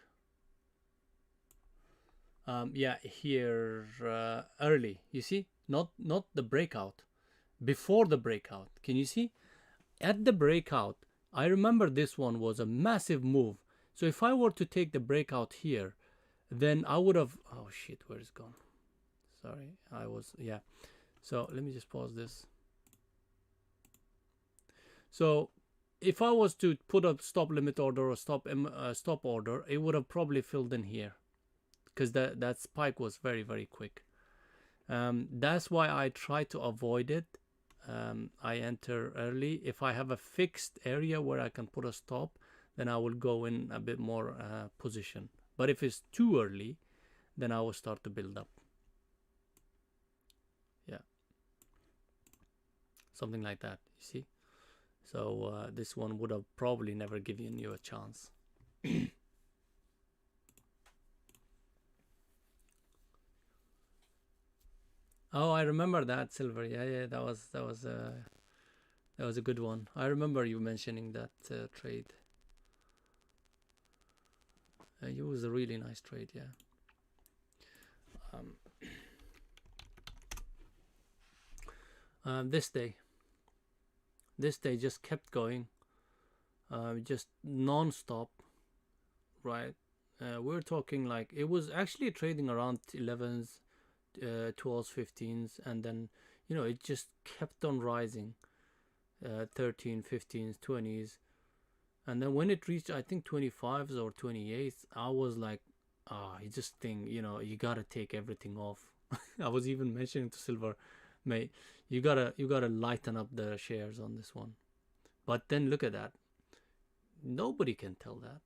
Speaker 1: Yeah, here early. You see, not the breakout, before the breakout. Can you see? At the breakout, I remember this one was a massive move. So if I were to take the breakout here, then I would have. Oh shit, where is it gone? Sorry, yeah. So let me just pause this. So if I was to put a stop limit order or stop order, it would have probably filled in here, because that spike was very, very quick. That's why I try to avoid it. I enter early. If I have a fixed area where I can put a stop, then I will go in a bit more position. But if it's too early, then I will start to build up. Yeah, something like that, you see. So this one would have probably never given you a chance. Oh, I remember that, Silver. Yeah, that was a good one. I remember you mentioning that trade. It was a really nice trade, yeah. This day just kept going, just non-stop, right? We're talking like it was actually trading around 11s, 12s, 15s, and then it just kept on rising, 13, 15s, 20s, and then when it reached I think 25s or 28s, I was like, you just think you gotta take everything off. I was even mentioning to Silver, mate, you gotta lighten up the shares on this one. But then look at that. Nobody can tell that.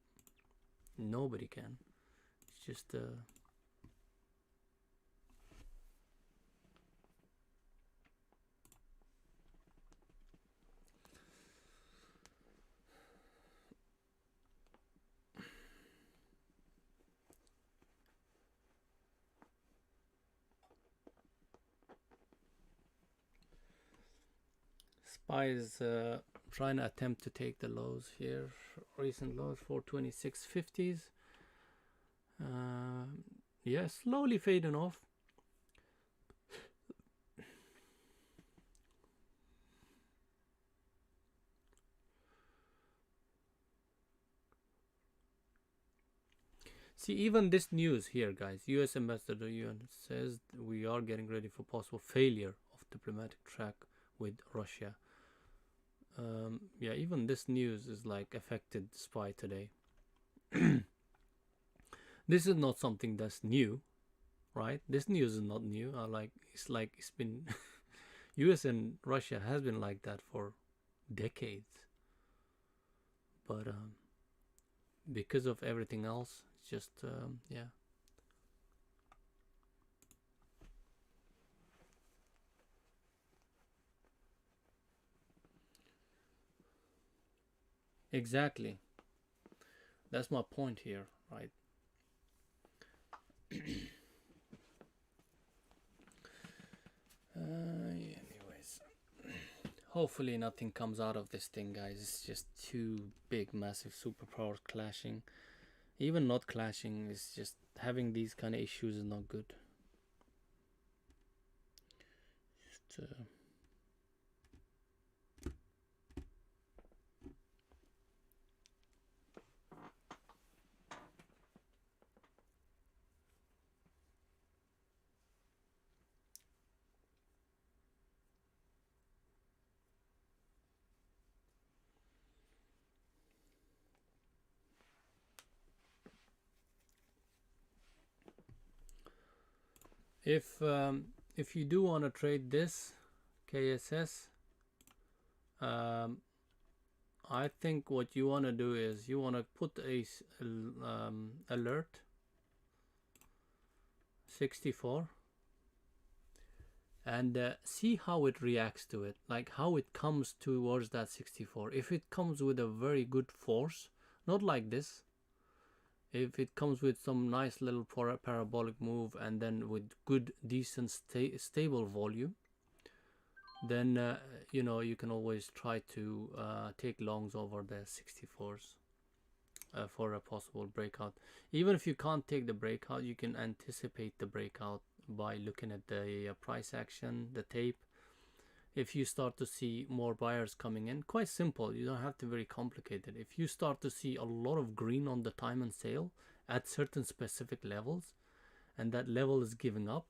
Speaker 1: Nobody can. It's just SPY is trying to attempt to take the lows here. Recent lows for 26.50s. Yeah, slowly fading off. See, even this news here, guys. U.S. Ambassador Yuan says we are getting ready for possible failure of diplomatic track with Russia. Yeah, even this news is like affected SPY today. This is not something that's new, right? This news is not new. It's been U.S. and Russia has been like that for decades, but because of everything else, it's just yeah. Exactly. That's my point here, right? Anyways, hopefully nothing comes out of this thing, guys. It's just two big, massive superpowers clashing. Even not clashing, it's just having these kind of issues is not good. Just, if you do want to trade this KSS, um, I think what you want to do is you want to put a alert 64 and see how it reacts to it, like how it comes towards that 64. If it comes with a very good force, not like this, if it comes with some nice little parabolic move and then with good decent stable volume, then you know, you can always try to take longs over the 64s for a possible breakout. Even if you can't take the breakout, you can anticipate the breakout by looking at the price action, the tape. If you start to see more buyers coming in, quite simple, you don't have to very complicated. If you start to see a lot of green on the time and sale at certain specific levels, and that level is giving up,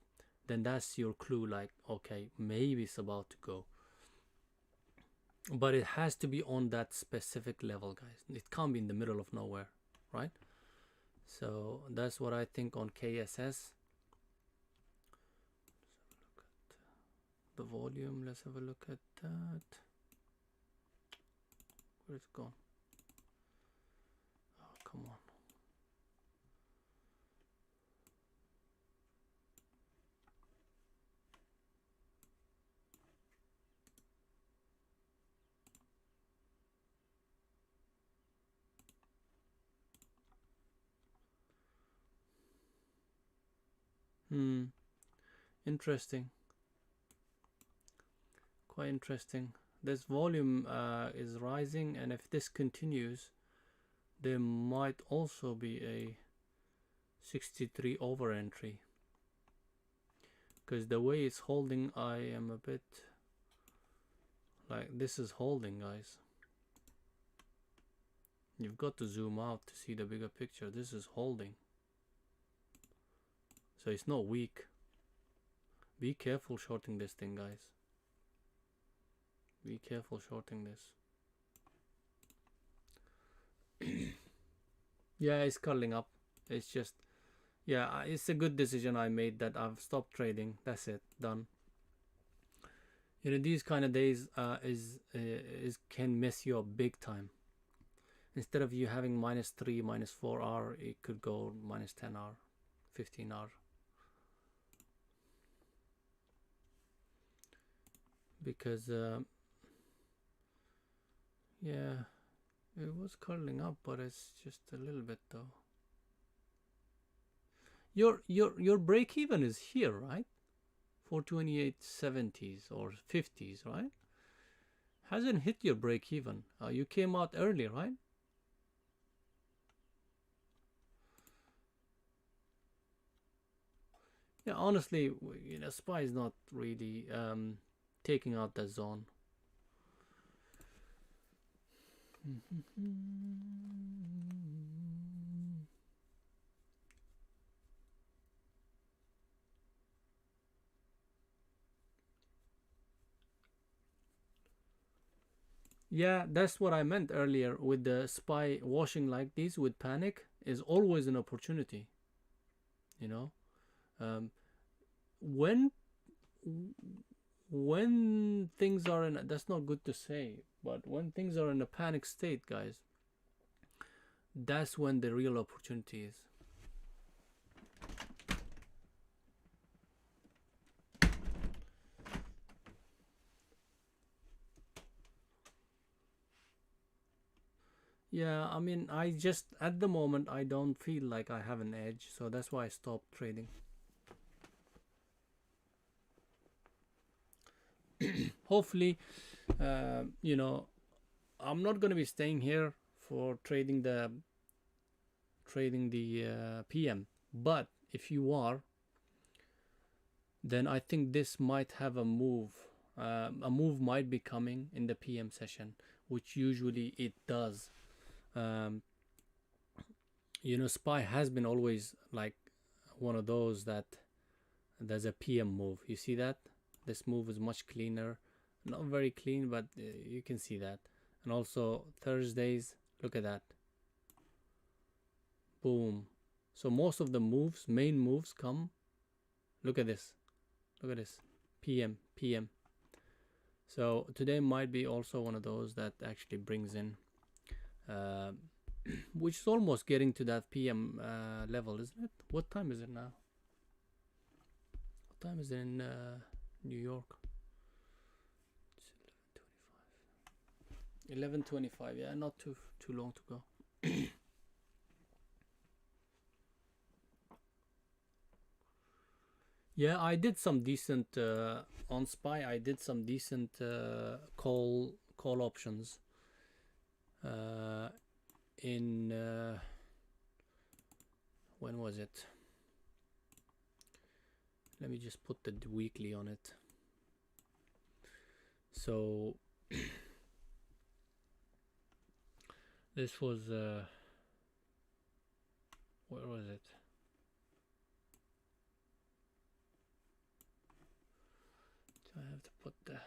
Speaker 1: then that's your clue, like, okay, maybe it's about to go. But it has to be on that specific level, guys. It can't be in the middle of nowhere, right? So that's what I think on KSS. The volume, let's have a look at that. Where's it gone? Oh, come on. Interesting. Quite interesting. This volume is rising, and if this continues, there might also be a 63 over entry. Because the way it's holding, I am a bit like, this is holding, guys. You've got to zoom out to see the bigger picture. This is holding. So it's not weak. Be careful shorting this thing, guys. Be careful shorting this. Yeah, it's curling up. It's just, yeah, it's a good decision I made that I've stopped trading. That's it, done. You know, these kind of days is can mess you up big time. Instead of you having -3, -4 hour, it could go -10 hour, 15 hour. Because yeah, it was curling up, but it's just a little bit though. Your break even is here, right? 428.70s or 50s, right? Hasn't hit your break even. You came out early, right? Yeah, honestly, you know, SPY is not really taking out the zone. Yeah, that's what I meant earlier with the SPY washing like this with panic is always an opportunity. You know, um, when things are in, that's not good to say, but when things are in a panic state, guys, that's when the real opportunity is. Yeah, I mean, I just at the moment I don't feel like I have an edge, so that's why I stopped trading. Hopefully, you know, I'm not going to be staying here for trading the PM. But if you are, then I think this might have a move. A move might be coming in the PM session, which usually it does. Um, SPY has been always like one of those that there's a PM move. You see that? This move is much cleaner. Not very clean, but you can see that. And also Thursdays, look at that. Boom. So most of the moves, main moves come. Look at this. Look at this. PM, PM. So today might be also one of those that actually brings in, uh, which is almost getting to that PM level, isn't it? What time is it now? What time is it in New York? It's 11:25. 11:25. Yeah, not too long to go. Yeah, I did some decent on SPY. I did some decent call options uh, in when was it? Let me just put the weekly on it. So this was where was it? So I have to put the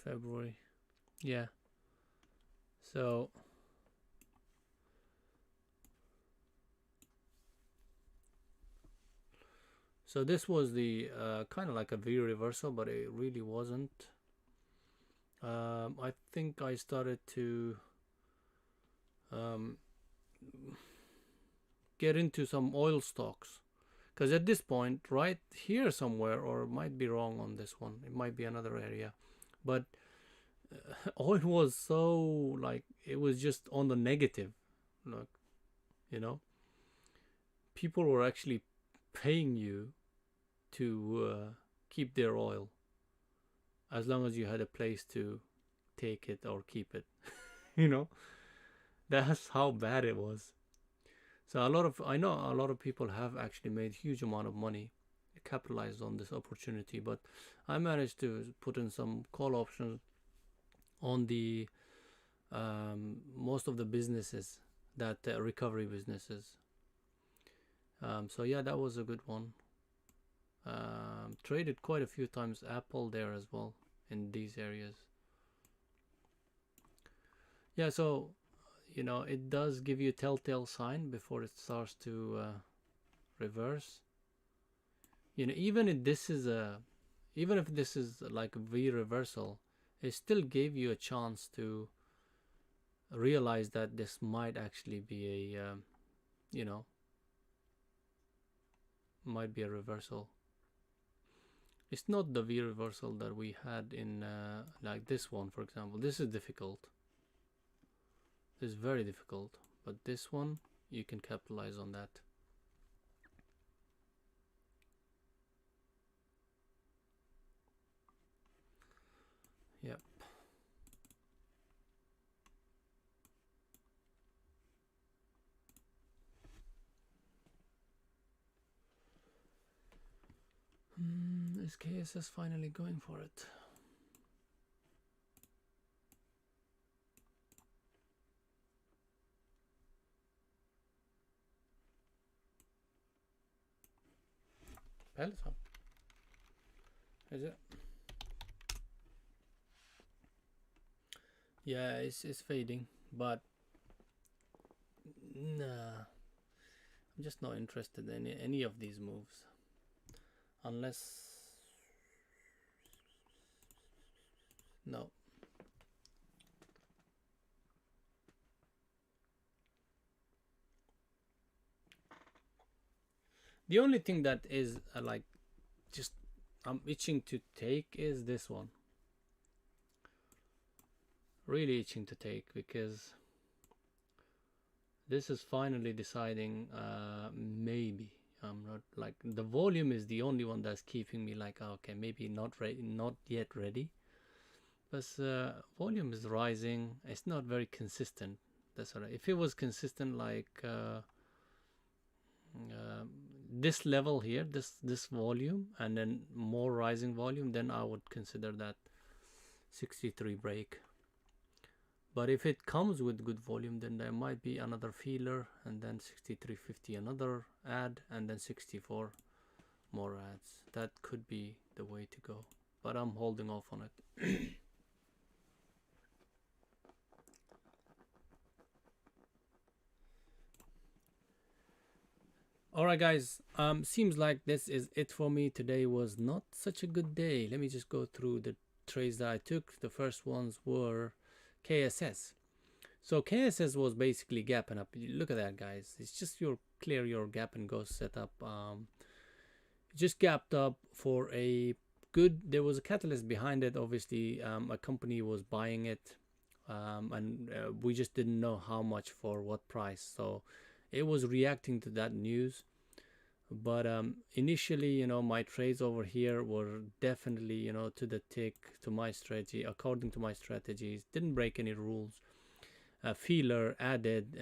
Speaker 1: February. Yeah. So this was the kind of like a V reversal, but it really wasn't. I think I started to um, get into some oil stocks because at this point, right here somewhere, or it might be wrong on this one, it might be another area, but oil was so like it was just on the negative. Look, you know, people were actually paying you to keep their oil as long as you had a place to take it or keep it. you know, that's how bad it was. So I know a lot of people have actually made huge amount of money, capitalized on this opportunity, but I managed to put in some call options on the most of the businesses that recovery businesses. So yeah, that was a good one. Traded quite a few times Apple there as well in these areas. Yeah, so it does give you a telltale sign before it starts to reverse. Even if this is like a V reversal, it still gave you a chance to realize that this might actually be a you know might be a reversal. It's not the V reversal that we had in like this one, for example. This is difficult. This is very difficult, but this one you can capitalize on that. Yep. Is KSS finally going for it? Peloton. Is it? Yeah, it's fading, but nah. I'm just not interested in any of these moves unless no. The only thing that is like just I'm itching to take is this one. Really itching to take, because this is finally deciding maybe I'm not like the volume is the only one that's keeping me like okay, maybe not ready, not yet ready. But volume is rising. It's not very consistent. That's all right. If it was consistent like this level here, this volume, and then more rising volume, then I would consider that 63 break. But if it comes with good volume, then there might be another feeler, and then 63.50 another ad, and then 64 more ads. That could be the way to go, but I'm holding off on it. Alright guys, seems like this is it for me. Today was not such a good day. Let me just go through the trades that I took. The first ones were KSS. So KSS was basically gapping up. Look at that, guys. It's just clear your gap and go setup. Just gapped up for a good. There was a catalyst behind it. Obviously, a company was buying it, and we just didn't know how much for what price. So it was reacting to that news. But initially, you know, my trades over here were definitely, you know, to the tick, to my strategy, according to my strategies. Didn't break any rules. Feeler added.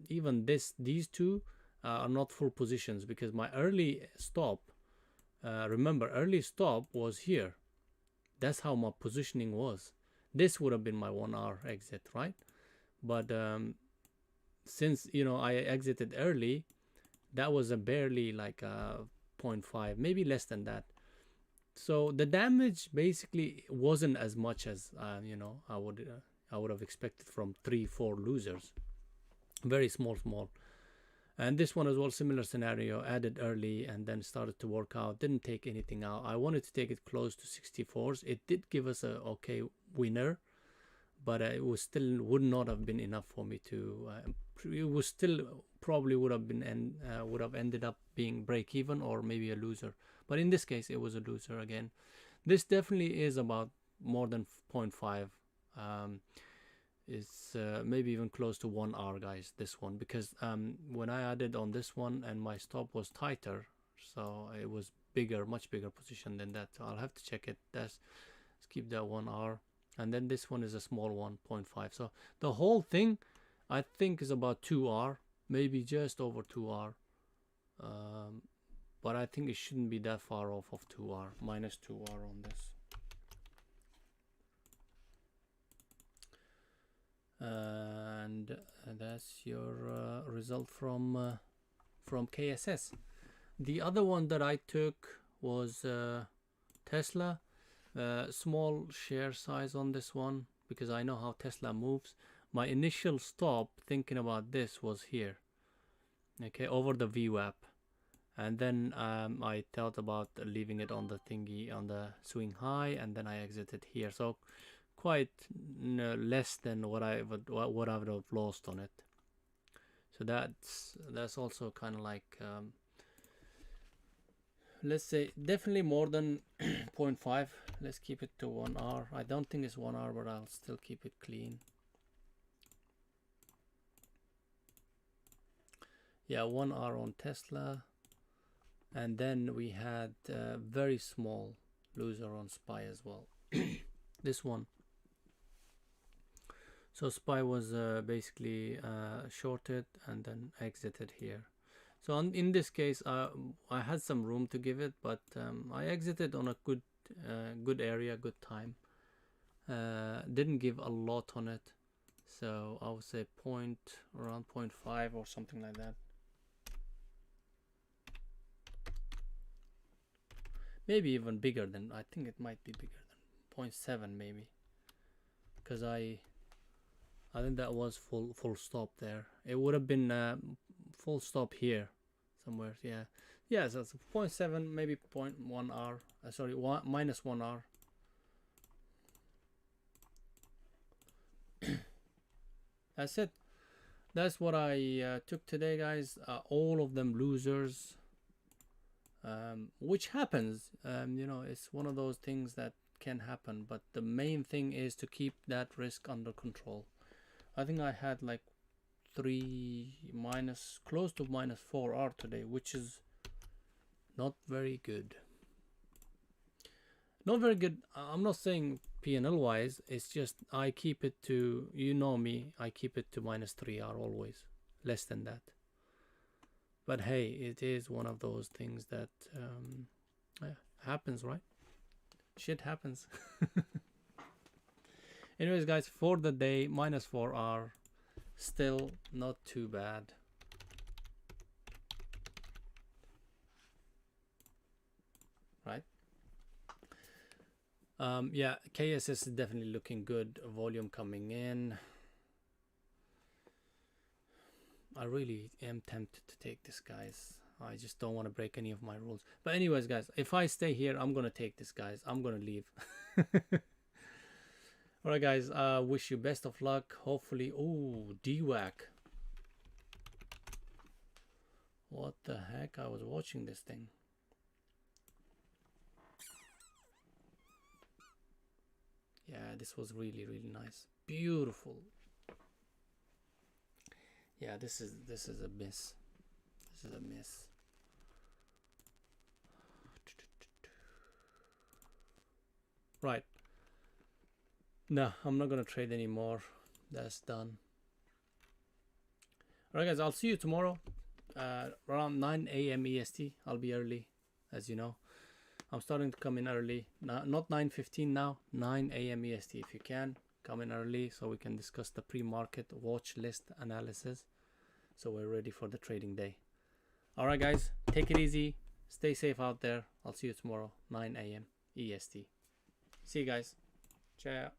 Speaker 1: Even these two are not full positions, because my early stop, remember, early stop was here. That's how my positioning was. This would have been my 1 hour exit, right? But since, you know, I exited early, that was a barely like a 0.5, maybe less than that. So the damage basically wasn't as much as you know, I would have expected from 3-4 losers. Very small. And this one as well, similar scenario, added early and then started to work out, didn't take anything out. I wanted to take it close to 64s. It did give us a okay winner, but it was still would not have been enough for me to it was still probably would have been would have ended up being break even or maybe a loser. But in this case, it was a loser again. This definitely is about more than 0.5. It's maybe even close to 1 hour, guys, this one, because when I added on this one and my stop was tighter, so it was bigger, much bigger position than that. So I'll have to check it. Let's keep that 1 hour. And then this one is a small 1.5. So the whole thing, I think, is about 2 hour, maybe just over 2 hour. But I think it shouldn't be that far off of 2 hour, minus 2 hour on this. And that's your result from KSS. The other one that I took was Tesla. Small share size on this one, because I know how Tesla moves. My initial stop thinking about this was here, okay, over the VWAP, and then I thought about leaving it on the thingy, on the swing high, and then I exited here. So quite less than what I would have lost on it. So that's also kind of like let's say definitely more than 0.5. Let's keep it to 1 hour. I don't think it's 1 hour, but I'll still keep it clean. Yeah, 1 hour on Tesla. And then we had very small loser on SPY as well. This one. So SPY was basically shorted and then exited here. So in this case, I had some room to give it, but I exited on a good area, good time. Didn't give a lot on it, so I would say around 0.5 or something like that. Maybe even bigger than, I think it might be bigger than 0.7 maybe, because I think that was full stop there. It would have been full stop here, somewhere. Yeah, yeah. So it's 0.7, maybe 0.1 R. Sorry, minus 1 R. That's it. That's what I took today, guys. All of them losers, which happens. You know, it's one of those things that can happen. But the main thing is to keep that risk under control. I think I had like 3 minus, close to minus 4 R today, which is not very good. Not very good. I'm not saying P&L wise, it's just I keep it to, you know me, I keep it to minus 3 R always, less than that. But hey, it is one of those things that happens, right? Shit happens. Anyways, guys, for the day, minus 4 R, still not too bad. Right? Yeah, KSS is definitely looking good. Volume coming in. I really am tempted to take this, guys. I just don't want to break any of my rules. But anyways, guys, if I stay here, I'm going to take this, guys. I'm going to leave. All right, guys. Wish you best of luck. Hopefully. Oh, DWAC. What the heck? I was watching this thing. Yeah, this was really, really nice. Beautiful. Yeah, this is a miss. This is a miss. Right. No, I'm not gonna trade anymore. That's done. Alright, guys, I'll see you tomorrow around 9 a.m. EST. I'll be early, as you know. I'm starting to come in early. Not 9:15 now, 9 a.m. EST. If you can, come in early so we can discuss the pre-market watch list analysis. So we're ready for the trading day. Alright, guys, take it easy. Stay safe out there. I'll see you tomorrow, 9 a.m. EST. See you guys. Ciao.